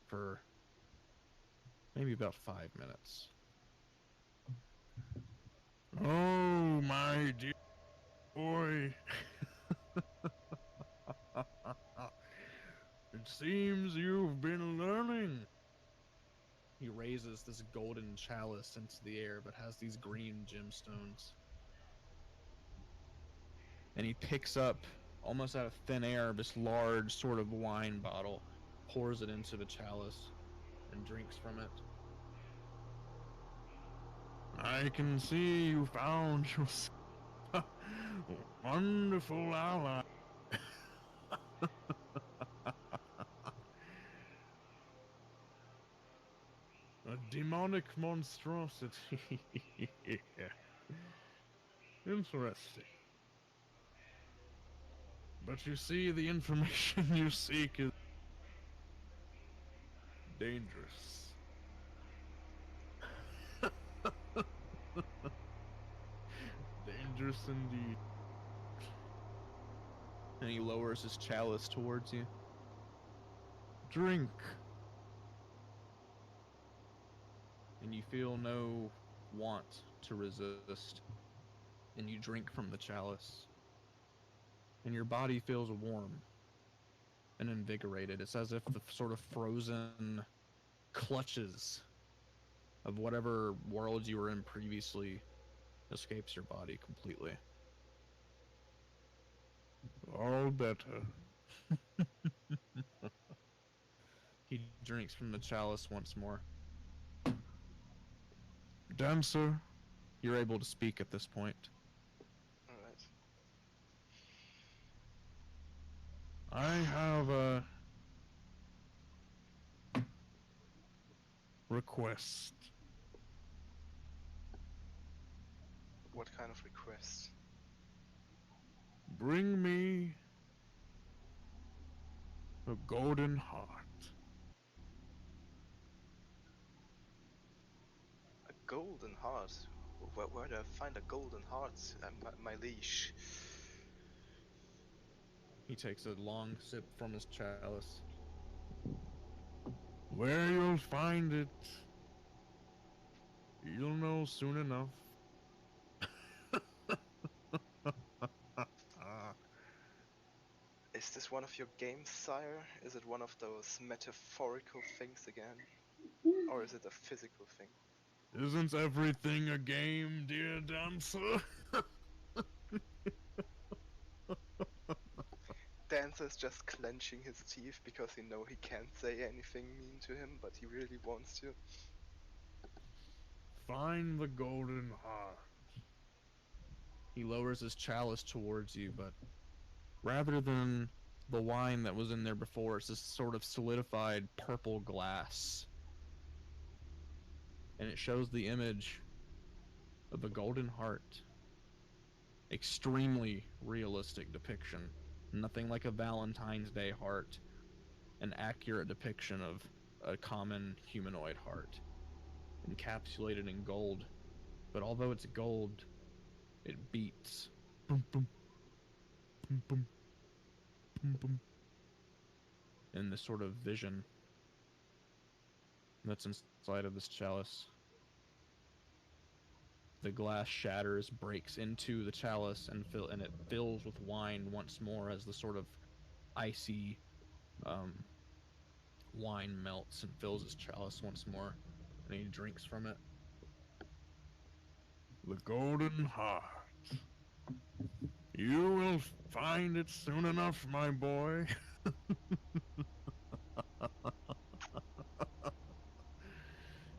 for maybe about 5 minutes. Oh, my dear boy. It seems you've been learning. He raises this golden chalice into the air, but has these green gemstones. And he picks up, almost out of thin air, this large sort of wine bottle, pours it into the chalice, and drinks from it. I can see you found yourself a wonderful ally. A demonic monstrosity. Interesting. But you see, the information you seek is dangerous. Dangerous indeed. And he lowers his chalice towards you. Drink. And you feel no want to resist. And you drink from the chalice. And your body feels warm and invigorated. It's as if the sort of frozen clutches of whatever world you were in previously escapes your body completely. All better. He drinks from the chalice once more. Dancer, you're able to speak at this point. Alright. I have a request. What kind of request? Bring me a golden heart. A golden heart? Where do I find a golden heart, my liege? He takes a long sip from his chalice. Where you'll find it, you'll know soon enough. Is this one of your games, sire? Is it one of those metaphorical things again? Or is it a physical thing? Isn't everything a game, dear dancer? Dancer's just clenching his teeth because he knows he can't say anything mean to him, but he really wants to. Find the golden heart. He lowers his chalice towards you, but rather than the wine that was in there before, it's this sort of solidified purple glass. And it shows the image of a golden heart. Extremely realistic depiction. Nothing like a Valentine's Day heart. An accurate depiction of a common humanoid heart. Encapsulated in gold. But although it's gold, it beats. Boom, boom. Boom, boom. Boom, boom. In this sort of vision that's inside of this chalice. The glass shatters, breaks into the chalice, and it fills with wine once more as the sort of icy wine melts and fills his chalice once more, and he drinks from it. The golden heart. You will find it soon enough, my boy.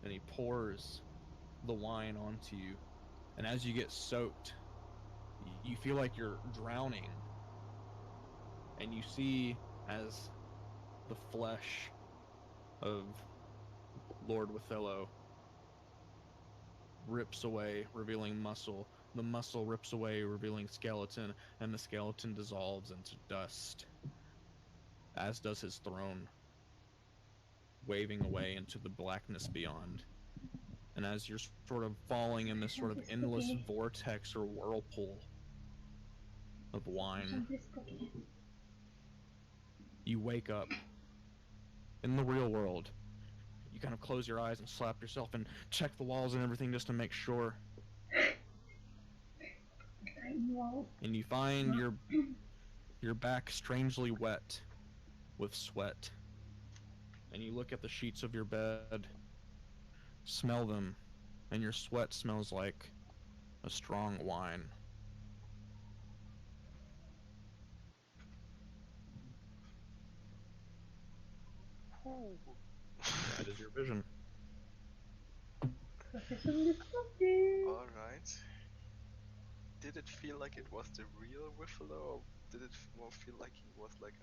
And he pours the wine onto you. And as you get soaked, you feel like you're drowning. And you see as the flesh of Lord Withello rips away, revealing muscle. The muscle rips away, revealing skeleton, and the skeleton dissolves into dust, as does his throne, waving away into the blackness beyond. And as you're sort of falling in this sort of endless vortex or whirlpool of wine, you wake up in the real world. You kind of close your eyes and slap yourself and check the walls and everything just to make sure. And you find your back strangely wet with sweat. And you look at the sheets of your bed, smell them, and your sweat smells like a strong wine. That is your vision. Sufficiently spooky. Alright. Did it feel like it was the real Whiffler, or did it more feel like he was like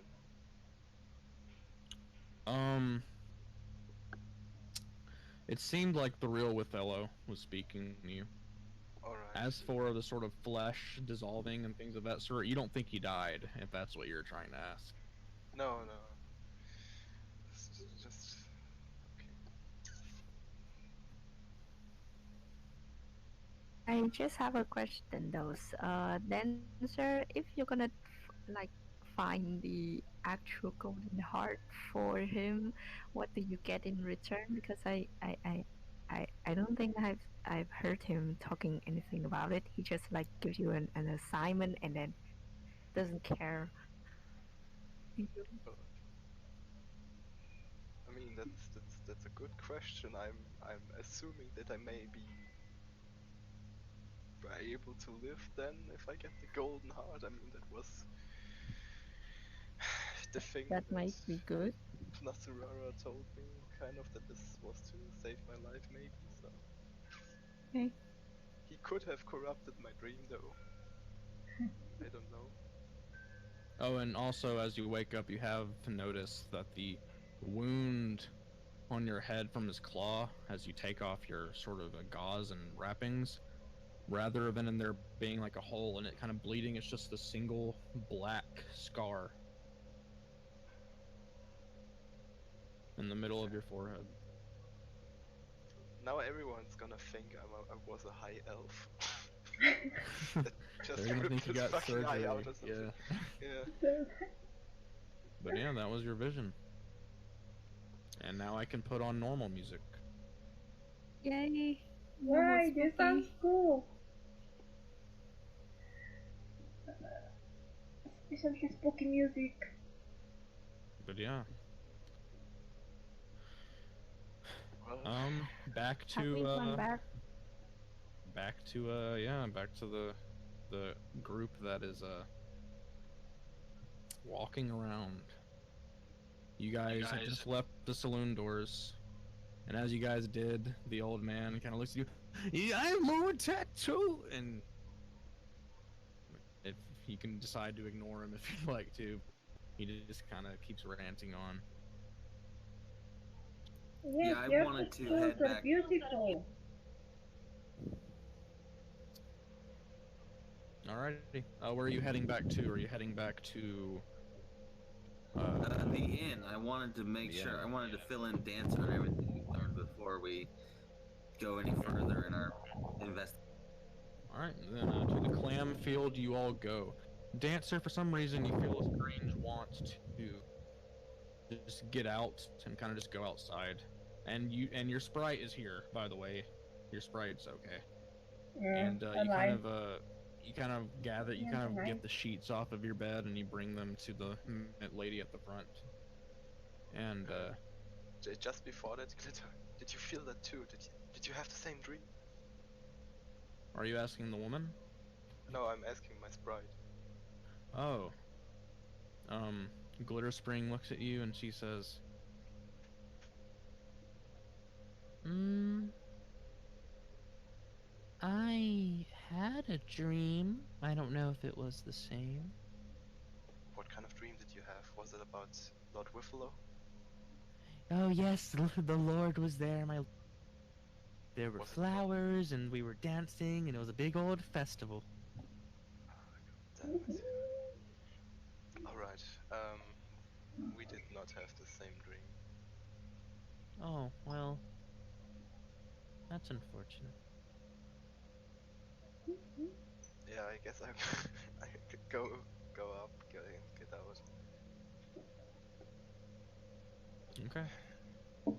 an... It seemed like the real Withello was speaking to you. Alright. As for the sort of flesh dissolving and things of that sort, you don't think he died, if that's what you're trying to ask. No, no. It's just... Okay. I just have a question though. Then, sir, if you're gonna like find the actual golden heart for him, what do you get in return? Because I don't think I've heard him talking anything about it. He just like gives you an assignment and then doesn't care. But, I mean, that's a good question. I'm assuming that I may be able to live then if I get the golden heart. I mean, that was the thing That might be good. Nasurara told me, kind of, that this was to save my life, maybe. So Okay. he could have corrupted my dream, though. I don't know. Oh, and also as you wake up, you have noticed that the wound on your head from his claw, as you take off your sort of gauze and wrappings, rather than in there being like a hole and it kind of bleeding, it's just a single black scar in the middle of your forehead. Now everyone's gonna think I was a high elf. That just They're gonna ripped think you his got fucking eye out or surgery. something. Yeah. Yeah. But yeah, that was your vision. And now I can put on normal music. Yay! Yay, this sounds cool. Especially spooky music. But yeah. Well, Back Have we to gone back? back to back to the group that is walking around. You guys had just left the saloon doors, and as you guys did, the old man kind of looks at you. Yeah, I'm more tattoo, and if you can decide to ignore him if you'd like to, he just kind of keeps ranting on. Yes, I your wanted to tattoos head are back. beautiful. Alrighty. Where are you heading back to? Are you heading back to The inn. I wanted to make The sure. inn. I wanted to fill in Dancer and everything we learned before we go any further in our invest. Alright, then to the clam field you all go. Dancer, for some reason you feel a strange want to just get out and kind of just go outside. And your sprite is here, by the way. Your sprite's okay. And alive. you kind of gather, you Yeah, kind of alive. get the sheets off of your bed and you bring them to the lady at the front. And just before that, Glitter, did you feel that too? Did you have the same dream? are you asking the woman? No, I'm asking my sprite. Oh. Glitter Spring looks at you and she says, I had a dream. I don't know if it was the same. What kind of dream did you have? Was it about Lord Whiffalo? Oh yes, the Lord was there. There were Was it flowers and we were dancing and it was a big old festival. Damn it. Alright, we did not have the same dream. Oh, well, that's unfortunate. Yeah, I guess I could go up, get out. Okay.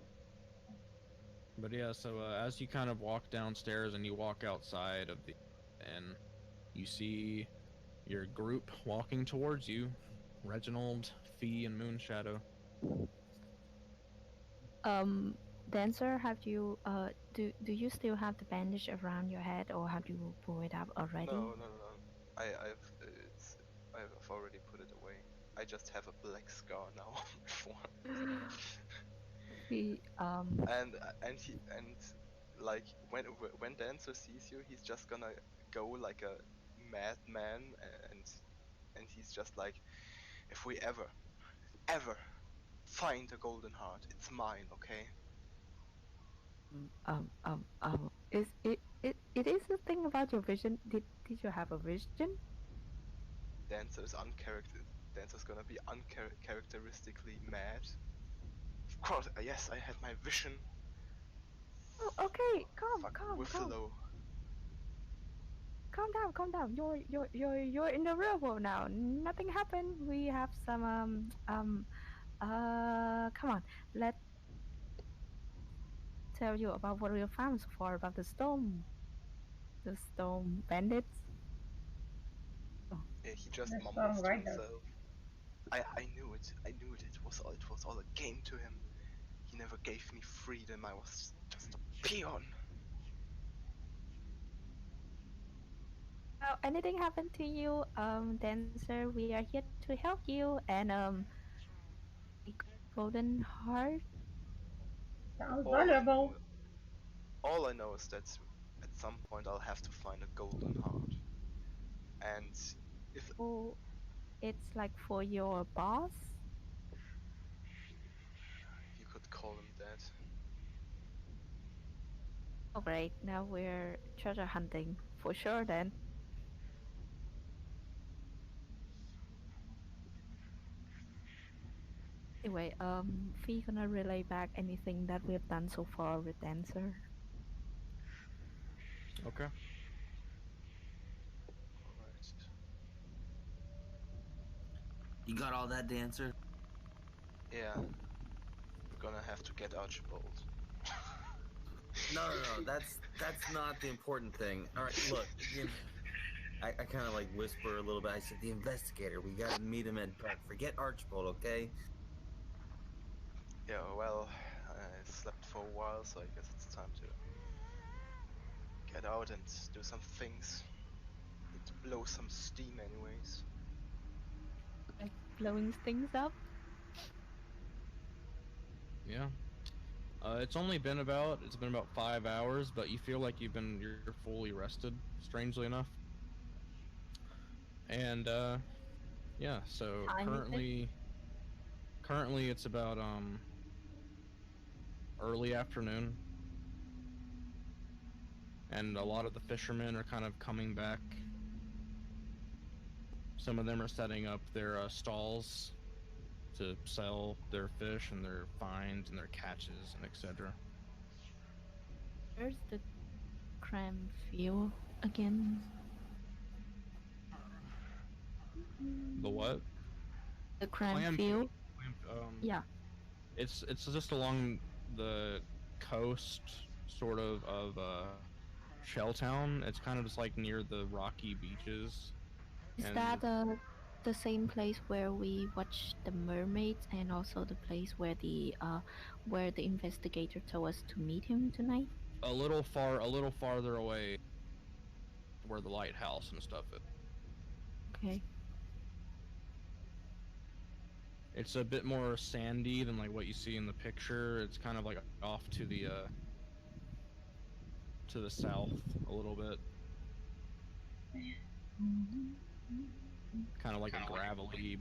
But yeah, so as you kind of walk downstairs and you walk outside of the inn, you see your group walking towards you. Reginald, Fee, and Moonshadow. Dancer, have you do you still have the bandage around your head, or have you pulled it up already? No. I've already put it away. I just have a black scar now on my forehead. He And like when Dancer sees you, he's just gonna go like a madman, and he's just like, if we ever find a golden heart, it's mine, okay? Is it is the thing about your vision? Did you have a vision? Dancer's Dancer's gonna be uncharacteristically mad. Of course, yes, I had my vision. Oh, okay. Fucking Wiffalo. Calm down. You're in the real world now. Nothing happened. We have some come on. Let tell you about what we found so far about the storm bandits. Yeah, he just The mumbles Storm to Riders. himself. I knew it. I knew it. It was all a game to him. He never gave me freedom. I was just a peon. Anything happened to you, Dancer? We are here to help you. And golden heart. Sounds All I valuable. know, all I know is that at some point I'll have to find a golden heart. And if Oh, it's like for your boss. you could call him that. Oh, great. Now we're treasure hunting for sure. Then. Anyway, Fee gonna relay back anything that we've done so far with Dancer. Okay. Alright. You got all that, Dancer? Yeah, we're gonna have to get Archibald. No. That's not the important thing. All right, look. I kind of like whisper a little bit. I said, the investigator. We gotta meet him at dark. Forget Archibald, okay? Yeah, well, I slept for a while, so I guess it's time to get out and do some things. Need to blow some steam anyways. Like blowing things up. Yeah. It's been about 5 hours, but you feel like you're fully rested, strangely enough. And yeah, so Time is it? currently it's about early afternoon, and a lot of the fishermen are kind of coming back. Some of them are setting up their stalls to sell their fish and their finds and their catches and etc. Where's the cram fuel again? The what? The cram Clam fuel. Yeah. It's just along the coast, sort of Shelltown. It's kind of just like near the rocky beaches. Is And that the same place where we watched the mermaids, and also the place where the investigator told us to meet him tonight? a little farther away, where the lighthouse and stuff is. Okay. It's a bit more sandy than like what you see in the picture. It's kind of like off to the south a little bit, kind of like a gravelly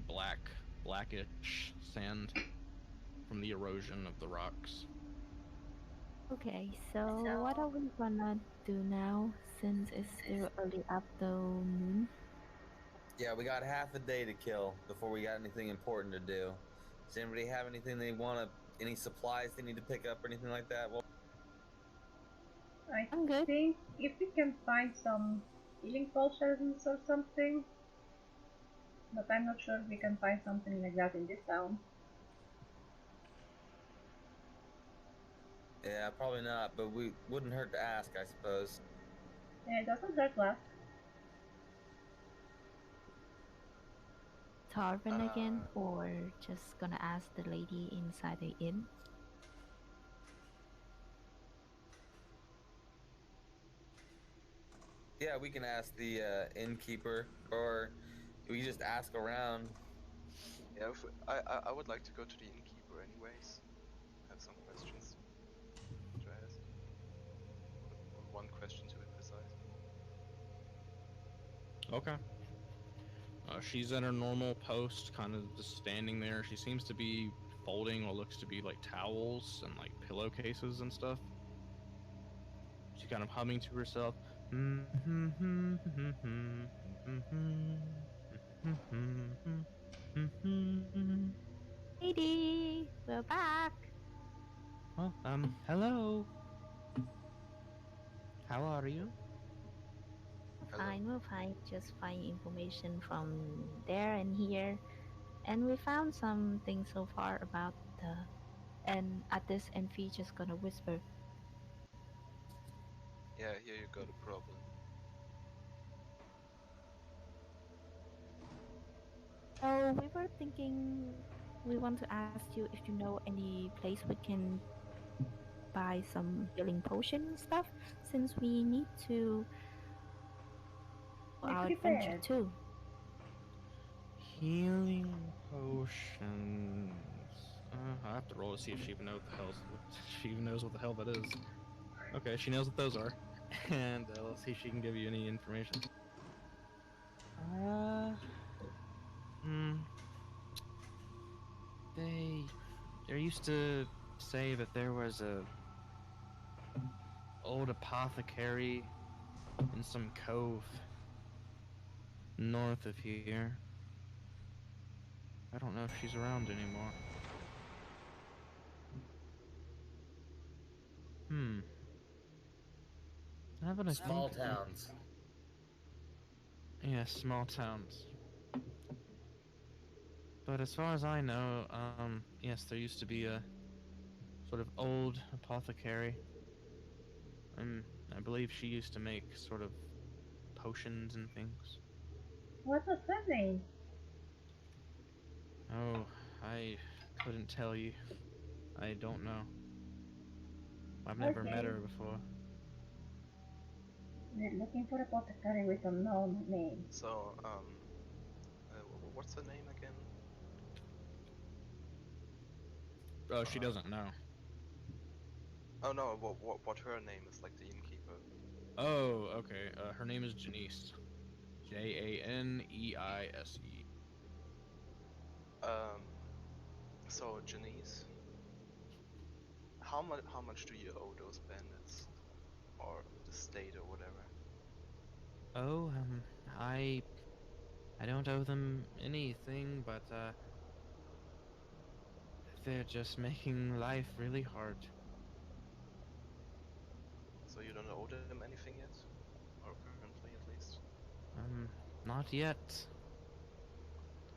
blackish sand from the erosion of the rocks. Okay, so what are we gonna do now since it's still early afternoon? Yeah, we got half a day to kill before we got anything important to do. Does anybody have anything they want to, any supplies they need to pick up or anything like that? Well, I I'm good. think if we can find some healing potions or something, but I'm not sure if we can find something like that in this town. yeah, probably not, but we wouldn't hurt to ask, I suppose. Yeah, it doesn't hurt to ask. Tarvin again, or just gonna ask the lady inside the inn? Yeah, we can ask the innkeeper, or we just ask around. Yeah, I would like to go to the innkeeper anyways. Have some questions to ask. one question to be precise. Okay. She's at her normal post, kind of just standing there. She seems to be folding what looks to be like towels and like pillowcases and stuff. She's kind of humming to herself. Lady, we're back. Well, hello. How are you? Hello. Fine, we're fine. Just find information from there and here. And we found some things so far about the. And at this, Envy just gonna whisper. Yeah, here you got a problem. So we were thinking, we want to ask you if you know any place we can buy some healing potion stuff, since we need to Be our adventure prepared. too. Healing potions. I have to roll to see if she even knows she even knows what the hell that is. Okay, she knows what those are, and let's see if she can give you any information. Hmm. They used to say that there was a old apothecary in some cove north of here. I don't know if she's around anymore. Now that I Small think, towns. yeah, small towns. But as far as I know, yes, there used to be a sort of old apothecary. Um, I believe she used to make sort of potions and things. What was her name? Oh, I couldn't tell you. I don't know. I've never met Okay. her before. We're looking for a apothecary with a known name. So, what's her name again? Oh, she doesn't know. Oh no, what her name is, like the innkeeper. Oh, okay. Her name is Janice. Janeise. Um, so Janice, how much do you owe those bandits, or the state or whatever? Oh, I don't owe them anything, but they're just making life really hard. So you don't owe them anything yet, or currently at least. Not yet.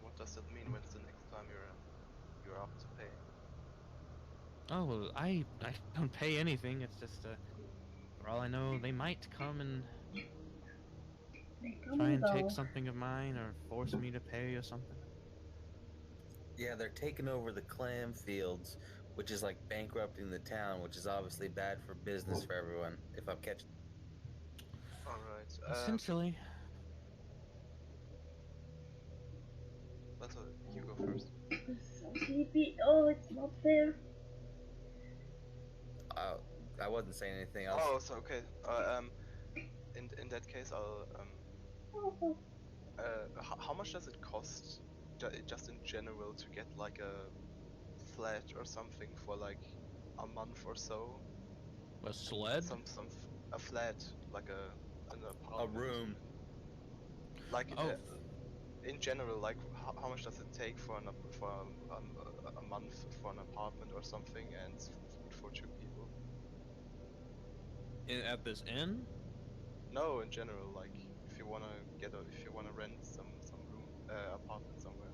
What does that mean? When's the next time you're up to pay? Oh well, I don't pay anything. It's just for all I know, they might come and They come try and and take go. something of mine or force me to pay or something. Yeah, they're taking over the clam fields, which is like bankrupting the town, which is obviously bad for business for everyone. If I'm catching. All right. Essentially. That's you go first. I'm so sleepy. Oh, it's not there. I wasn't saying anything else. Oh, so okay. In that case, I'll Oh, how much does it cost, just in general, to get like a flat or something for like a month or so? A sled? A flat, like an A apartment. room. Like Oh, in general, like how much does it take for a month for an apartment or something, and food for two people? at this inn? No, in general, like if you wanna rent some room apartment somewhere.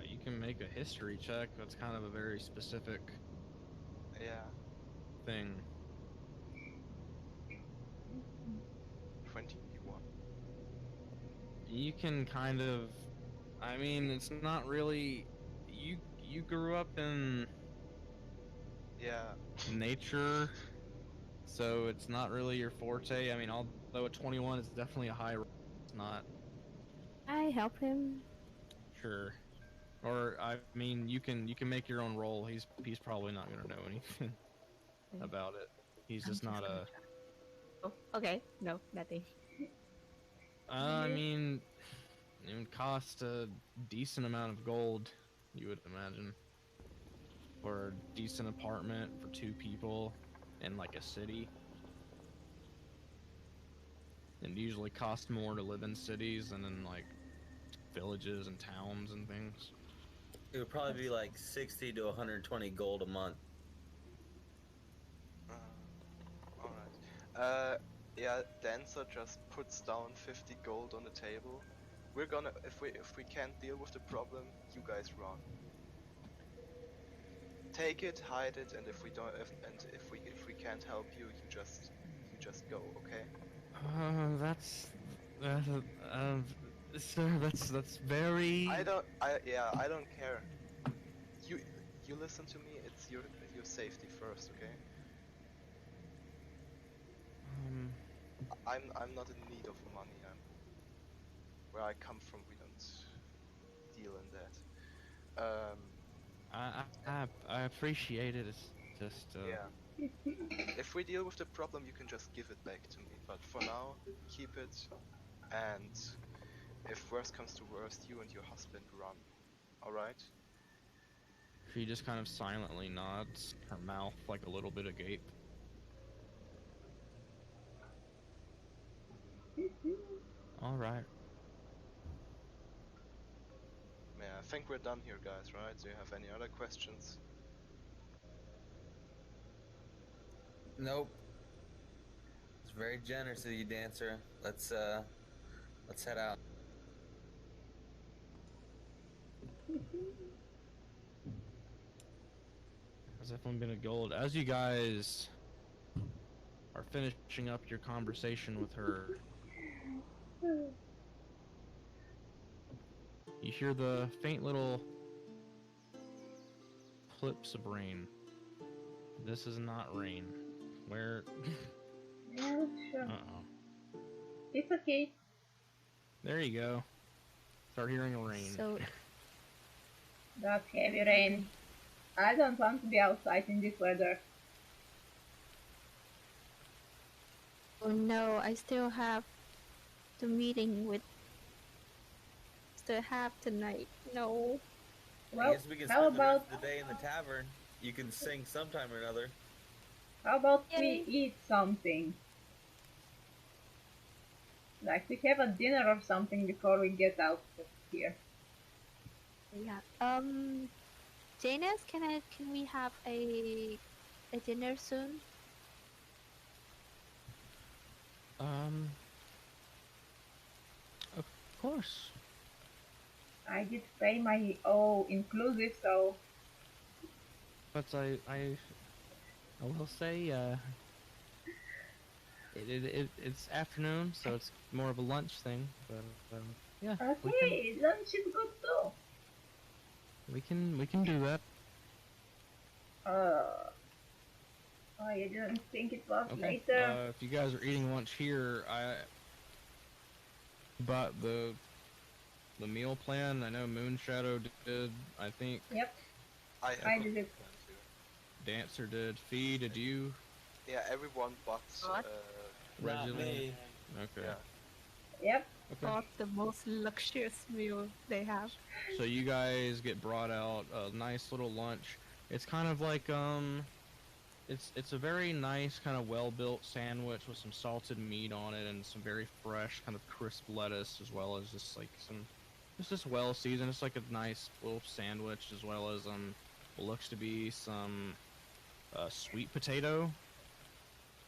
You can make a history check. That's kind of a very specific Yeah, thing. 21. You can kind of, I mean, it's not really. You grew up in Yeah. nature, so it's not really your forte. I mean, although a 21 is definitely a high roll, it's not I help him. sure. Or I mean, you can make your own roll. He's probably not gonna know anything about it. He's I'm just not gonna a. try. Oh, okay. No, nothing. I mean, it would cost a decent amount of gold, you would imagine, for a decent apartment for 2 people in like a city. And usually cost more to live in cities than in like villages and towns and things. It would probably be like 60 to 120 gold a month. All right. Yeah. Dancer just puts down 50 gold on the table. We're gonna if we can't deal with the problem, you guys run. Take it, hide it, and if we can't help you, you just go. Okay. That's that. Uh, Sir, that's very. I don't care. You you listen to me. It's your safety first. Okay. Um, I'm not in need of money. Where I come from, we don't deal in that. I appreciate it. It's just Yeah. If we deal with the problem, you can just give it back to me. But for now, keep it. And if worst comes to worst, you and your husband run. All right? she just kind of silently nods, her mouth like a little bit agape. All right. Yeah, I think we're done here, guys. Right? Do you have any other questions? Nope. It's very generous of you, Dancer. Let's head out. That's definitely been a gold. As you guys are finishing up your conversation with her, you hear the faint little clips of rain. This is not rain. Where? Yeah, sure. Uh-oh. It's okay. There you go. Start hearing rain. So, That heavy rain. I don't want to be outside in this weather. oh no, I still have the meeting with still have tonight. No. I Well, guess we can how spend the rest about of the day in the tavern. You can sing sometime or another. we Yay. eat something? Like we have a dinner or something before we get out of here. Yeah. Janus, can we have a dinner soon? Of course. I did pay my all inclusive, so But I will say, it's afternoon, so it's more of a lunch thing. But yeah, okay, lunch is good too. we can do that. I didn't think it was Okay. later. If you guys are eating lunch here, I bought the meal plan. I know Moonshadow did. I think Yep, I I did it. Dancer did. Fee, did you? Yeah, everyone but What? Not Reginald? me. Okay. Yeah. Yep, Okay. Not the most luxurious meal they have. So you guys get brought out a nice little lunch. It's kind of like it's a very nice kind of well-built sandwich with some salted meat on it and some very fresh kind of crisp lettuce, as well as just like some just well seasoned. It's like a nice little sandwich, as well as what looks to be some sweet potato,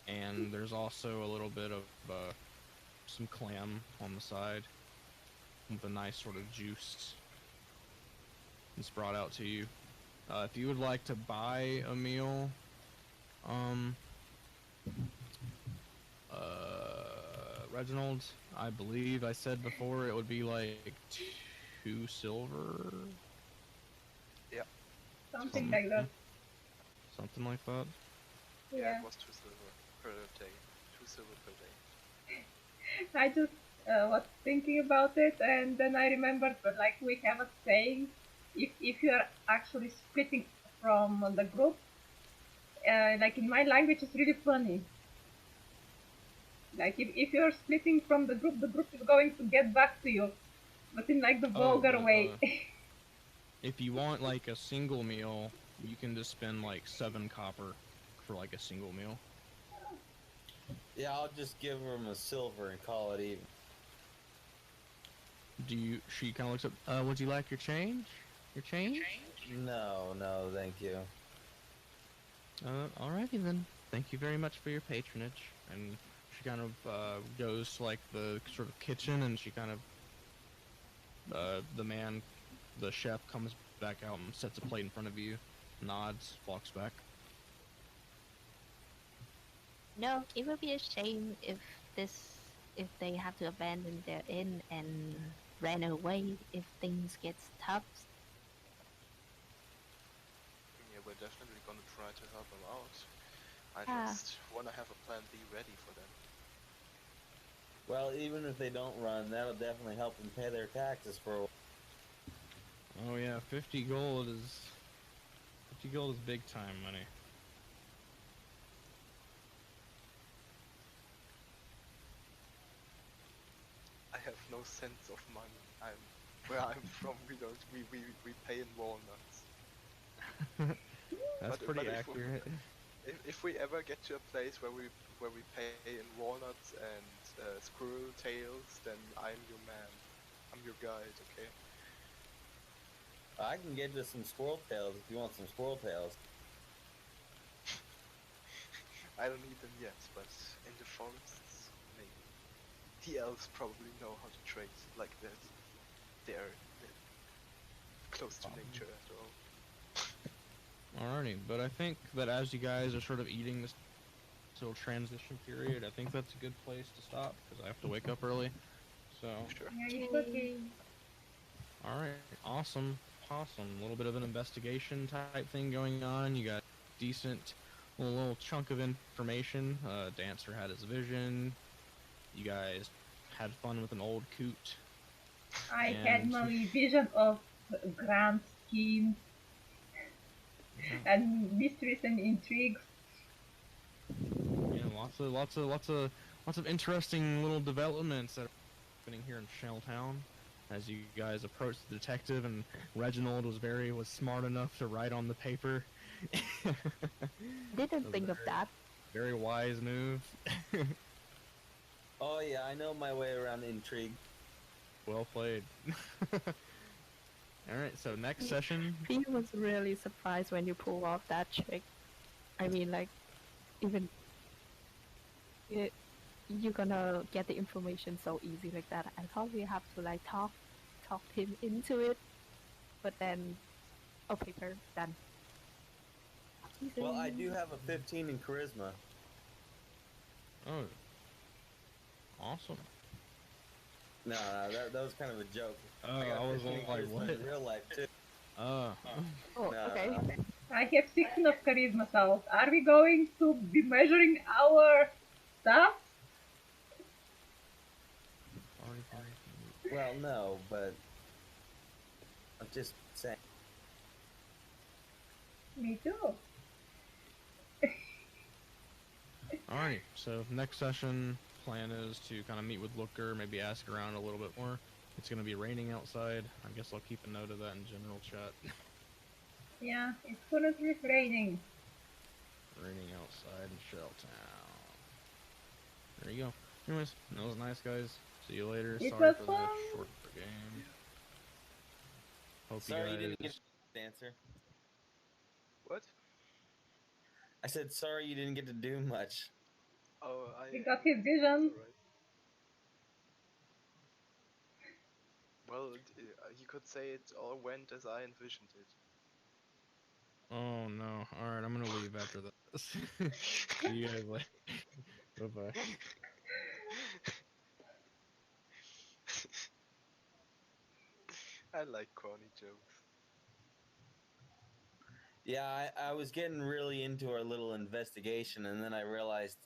and there's also a little bit of some clam on the side with a nice sort of juice. It's brought out to you. If you would like to buy a meal, Reginald, I believe I said before it would be like 2 silver, something like that. something like that. Yeah, It was 2 silver per day. 2 silver per day. I just was thinking about it, and then I remembered that like we have a saying, if you are actually splitting from the group, like in my language, it's really funny. Like if you're splitting from the group is going to get back to you, but in like the vulgar but, way. if you want like a single meal, you can just spend like 7 copper for like a single meal. Yeah, I'll just give him a silver and call it even. She kind of looks up. Would you like your change? Your change? No, thank you. Alrighty then. Thank you very much for your patronage. And she kind of goes to like the sort of kitchen, and she kind of the chef comes back out and sets a plate in front of you, nods, walks back. No, it would be a shame if they have to abandon their inn and ran away if things gets tough. Yeah, we're definitely gonna try to help them out. I Ah. just wanna have a plan B ready for them. Well, even if they don't run, that'll definitely help them pay their taxes for a while. Oh yeah, 50 gold is big time money. I have no sense of money. Where I'm from, we pay in walnuts. That's But pretty if accurate. If we ever get to a place where we pay in walnuts and squirrel tails, then I'm your man. I'm your guide, okay? I can get you some squirrel tails if you want some squirrel tails. I don't need them yet, but in the forests, maybe. The elves probably know how to trade like that. They're close to nature after all. Alrighty, but I think that as you guys are sort of eating this little transition period, I think that's a good place to stop because I have to wake up early. So, Sure. Yeah, it's okay. alright, awesome. A little bit of an investigation type thing going on. You got decent little chunk of information. Dancer had his vision. You guys had fun with an old coot. I had And- my vision of grand schemes and mysteries and intrigues. Yeah, lots of interesting little developments that are happening here in Shelltown. As you guys approach the detective, and Reginald was smart enough to write on the paper. Didn't think of that. Very wise move. Oh yeah, I know my way around intrigue. Well played. Alright, so next session. He was really surprised when you pull off that trick. I mean, like, even you're gonna get the information so easy like that. I thought we have to like talk him into it, but then, oh, paper done. Well, I do have a 15 in charisma. Oh. Awesome. No, that was kind of a joke. Oh, I got I was 15 in like, charisma what? in real life too. Oh, No, okay. no. I have 16 of charisma, so are we going to be measuring our stuff? Well, no, but I'm just saying. Me too. Alright, so next session plan is to kind of meet with Looker, maybe ask around a little bit more. It's going to be raining outside. I guess I'll keep a note of that in general chat. Yeah, it's currently raining. Raining outside in Shelltown. There you go. Anyways, that was nice, guys. See you later. It Sorry was for fun. the short game. Hope Sorry you you didn't guys. get to answer. What? I said sorry you didn't get to do much. Oh, He got his it's vision. alright. Well, you could say it all went as I envisioned it. Oh no. Alright, I'm gonna leave after this. See you guys later. Bye bye. I like corny jokes. Yeah, I was getting really into our little investigation, and then I realized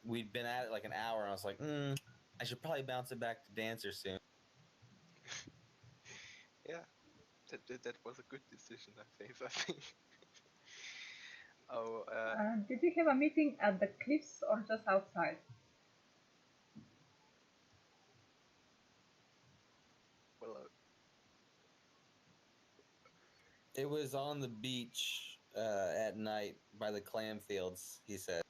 we'd been at it like an hour, and I was like, I should probably bounce it back to Dancer soon. Yeah, that was a good decision, I think. Oh, Did you have a meeting at the cliffs or just outside? well, It was on the beach at night by the clam fields, he said.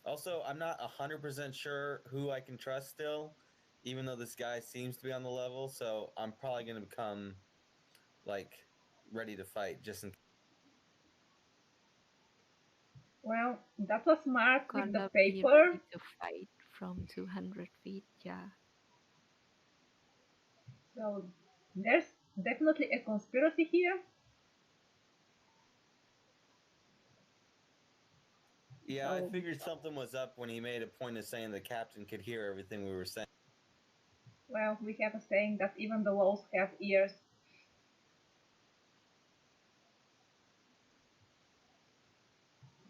Also, I'm not 100% sure who I can trust still, even though this guy seems to be on the level, so I'm probably going to become, like, ready to fight just in case. Well, that was smart with the Gonna be paper. ready to fight from 200 feet, yeah. So there's definitely a conspiracy here. Yeah, I So, figured something was up when he made a point of saying the captain could hear everything we were saying. well, we have a saying that even the walls have ears.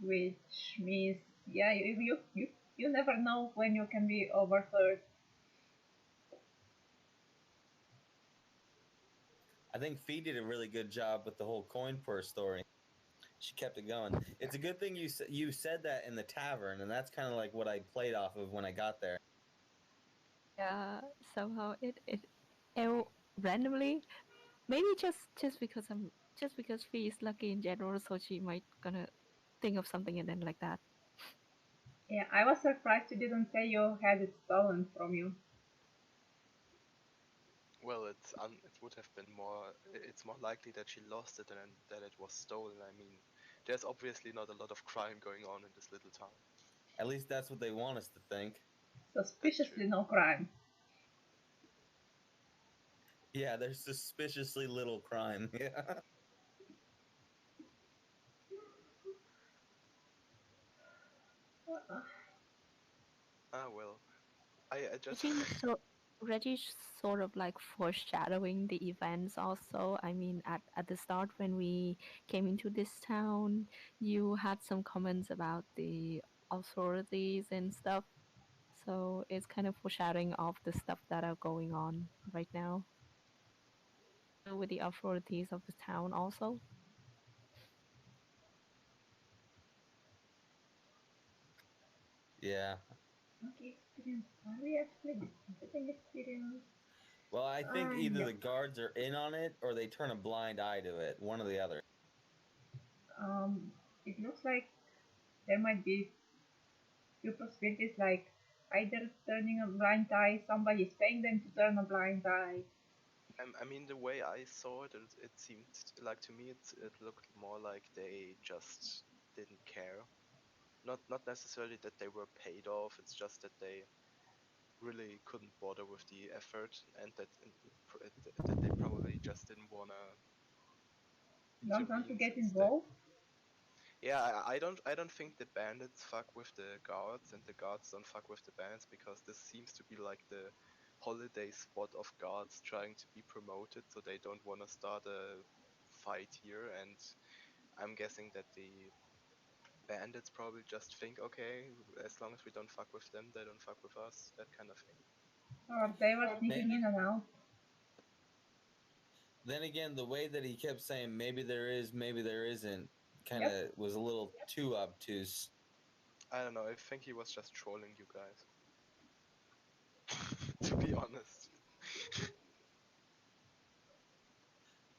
Which means, yeah, you never know when you can be overheard. I think Fee did a really good job with the whole coin purse story. She kept it going. It's a good thing you said that in the tavern, and that's kind of like what I played off of when I got there. Yeah, somehow it randomly, maybe just because Fee is lucky in general, so she might gonna think of something and then like that. Yeah, I was surprised you didn't say you had it stolen from you. well, it would have been more. It's more likely that she lost it than that it was stolen. I mean, there's obviously not a lot of crime going on in this little town. At least that's what they want us to think. That's true. Suspiciously no crime. Yeah, there's suspiciously little crime. Yeah. Ah, well, I just. Reggie's sort of like foreshadowing the events also. I mean, at the start when we came into this town, you had some comments about the authorities and stuff. So it's kind of foreshadowing of the stuff that are going on right now with the authorities of the town also. Yeah. Okay, experience. Are we actually getting experience? Well, I think either Yeah. the guards are in on it or they turn a blind eye to it. One or the other. It looks like there might be few possibilities like either turning a blind eye, somebody is paying them to turn a blind eye. I mean, the way I saw it, it seemed like to me it looked more like they just didn't care. Not necessarily that they were paid off. It's just that they really couldn't bother with the effort, and that they probably just didn't wanna Don't want to intervene get since they. involved. Yeah, I don't think the bandits fuck with the guards, and the guards don't fuck with the bandits, because this seems to be like the holiday spot of guards trying to be promoted, so they don't want to start a fight here. And I'm guessing that the bandits probably just think, okay, as long as we don't fuck with them, they don't fuck with us, that kind of thing. Or they were sneaking in and out. Then again, the way that he kept saying maybe there is, maybe there isn't, kind of Yep. was a little too obtuse. I don't know. I think he was just trolling you guys. To be honest.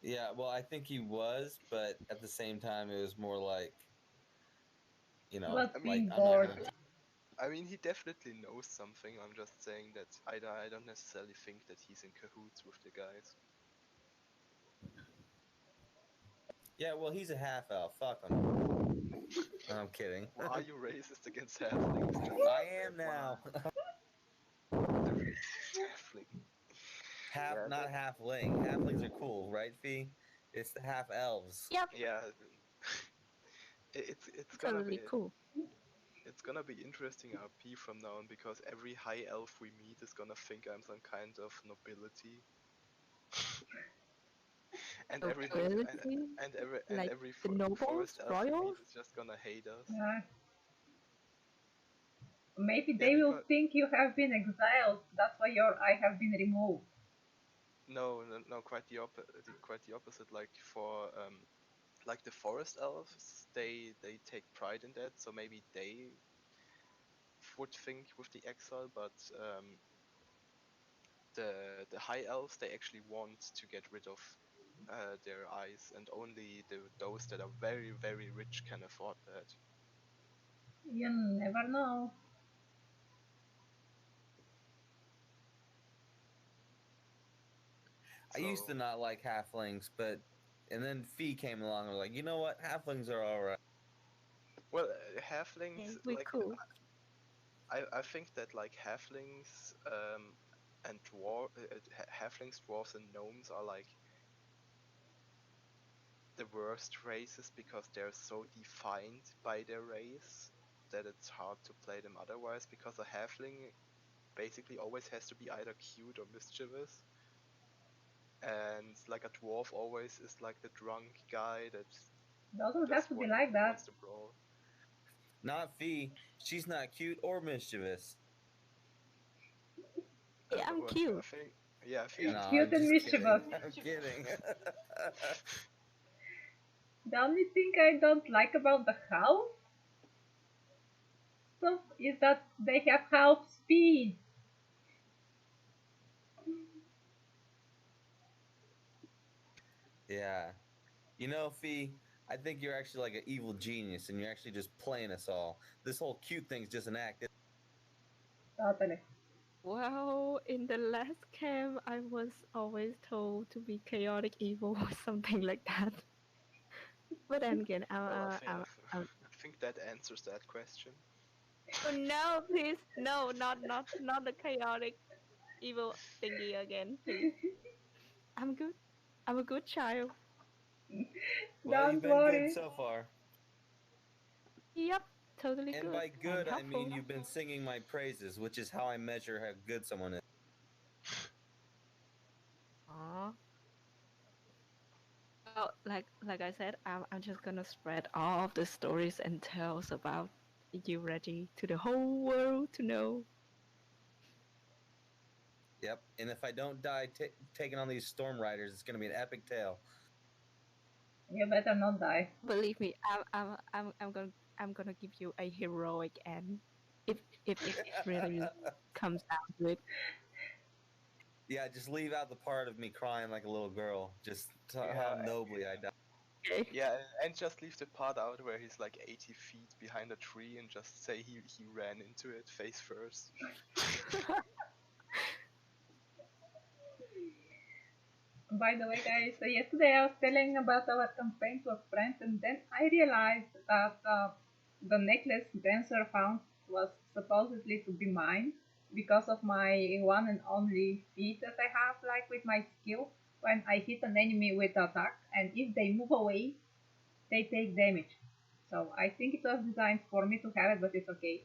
Yeah, well, I think he was, but at the same time, it was more like, you know, But I like being I'm not bored. gonna. I mean, he definitely knows something. I'm just saying that I don't necessarily think that he's in cahoots with the guys. Yeah, well, he's a half elf. Fuck him. I'm kidding. Well, are you racist against halflings? Just I am now. the racist halfling. Half, Yeah, not halfling. Halflings are cool, right, Fee? It's the half elves. Yep, yeah. It's gonna be totally cool. it's gonna be interesting RP from now on, because every high elf we meet is gonna think I'm some kind of nobility. and every Nobility, and like every the nobles, forest elf we meet royals. is just gonna hate us. Uh, Maybe Yeah, they will because think you have been exiled. That's why your eye have been removed. no, quite the opposite. Like for like the forest elves, they take pride in that, so maybe they would think with the exile, but the high elves, they actually want to get rid of their eyes, and only those that are very very rich can afford that. You never know. I used to So not like halflings, but and then Fee came along and was like, you know what, halflings are all right. well, Yeah, halflings, we like cool. I think that like halflings and halflings, dwarves, and gnomes are like the worst races because they're so defined by their race that it's hard to play them otherwise. Because a halfling basically always has to be either cute or mischievous, and like a dwarf always is like the drunk guy that Doesn't have just to be like that. wants to brawl. Not Fee. She's not cute or mischievous. Yeah, I'm Well, cute. I think yeah, I think No, she's Cute I'm and cute. just kidding. mischievous. I'm kidding. The only thing I don't like about the house stuff is that they have half speed. Yeah. You know, Fee, I think you're actually like an evil genius and you're actually just playing us all. This whole cute thing's just an act. Totally. Well, in the last camp, I was always told to be chaotic evil or something like that. But then again, Well, I'm I think that answers that question. oh no, please, no, not the chaotic evil thingy again, please. I'm good. I'm a good child. Well, you've Don't been good worry. so far. Yep, totally And good by and good, I mean helpful. you've been singing my praises, which is how I measure how good someone is. Aw. Well, like I said, I'm just gonna spread all of the stories and tales about you, Reggie, to the whole world to know. Yep. And if I don't die taking on these storm riders, it's going to be an epic tale. You better not die. Believe me, I'm gonna give you a heroic end if it really comes down to it. Yeah, just leave out the part of me crying like a little girl. Just how Yeah, nobly I died. Okay. yeah, and just leave the part out where he's like 80 feet behind a tree and just say he ran into it face first. By the way, guys, yesterday I was telling about our campaign to a friend, and then I realized that the necklace Dancer found was supposedly to be mine because of my one and only feat that I have, like with my skill. When I hit an enemy with attack, and if they move away, they take damage. So I think it was designed for me to have it, but it's okay.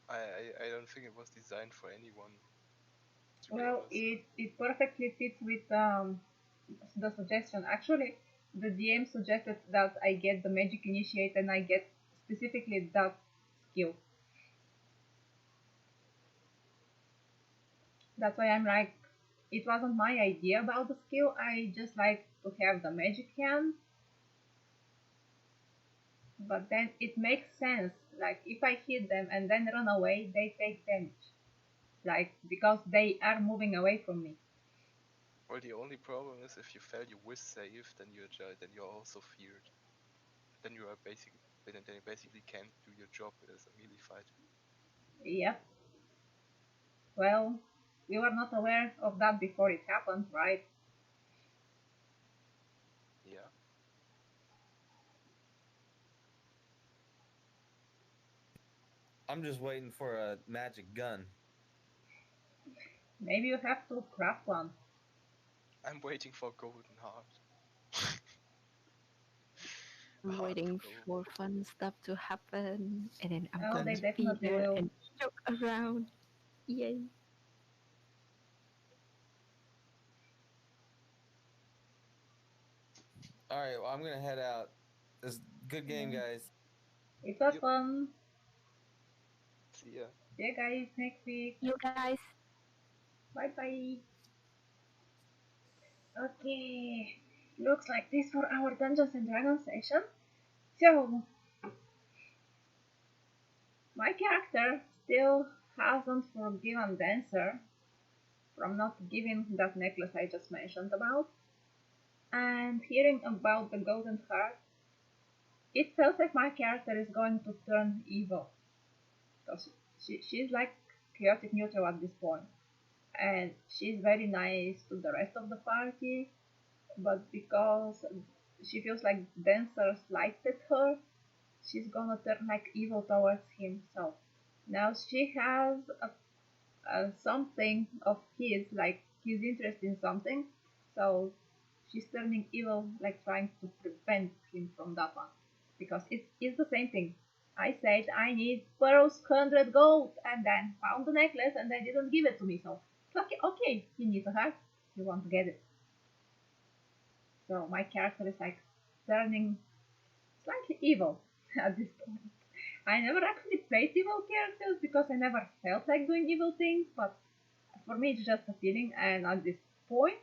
I don't think it was designed for anyone, to be Well, honest. it perfectly fits with the suggestion. Actually, the DM suggested that I get the Magic Initiate and I get specifically that skill. That's why I'm like, it wasn't my idea about the skill. I just like to have the magic hand. But then it makes sense. Like if I hit them and then run away, they take damage. Like because they are moving away from me. Well, the only problem is if you fail your whiz save, then you're also feared. Then you are basically then you basically can't do your job as a melee fighter. Yep. Well, we were not aware of that before it happened, right? Yeah. I'm just waiting for a magic gun. Maybe you have to craft one. I'm waiting for Golden Heart. A I'm heart of waiting gold. for fun stuff to happen, and then I'm Oh, they gonna be definitely there will. and joke around. Yay! All right, well, I'm going to head out. This Good game, guys. It was Yep. fun. See ya. See you guys next week. You guys. Bye bye. Okay, looks like this for our Dungeons and Dragons session. So, my character still hasn't forgiven Dancer from not giving that necklace I just mentioned about, and hearing about the Golden Heart, it feels like my character is going to turn evil. Because she's like chaotic neutral at this point, and she's very nice to the rest of the party, but because she feels like Dancer slighted her, she's gonna turn like evil towards him. So now she has something of his, like he's interested in something. So she's turning evil, like trying to prevent him from that one. Because it's the same thing. I said I need Pearl's 100 gold and then found the necklace and they didn't give it to me. So, okay, he needs a heart. You want to get it. So my character is like turning slightly evil at this point. I never actually played evil characters because I never felt like doing evil things, but for me it's just a feeling, and at this point,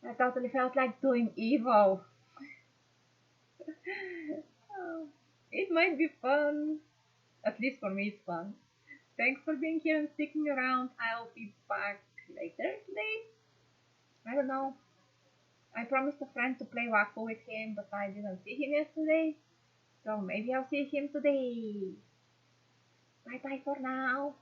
I totally felt like doing evil. Oh, it might be fun. At least for me, it's fun. Thanks for being here and sticking around. I'll be back later today. I don't know. I promised a friend to play Waffle with him, but I didn't see him yesterday. So maybe I'll see him today. Bye bye for now.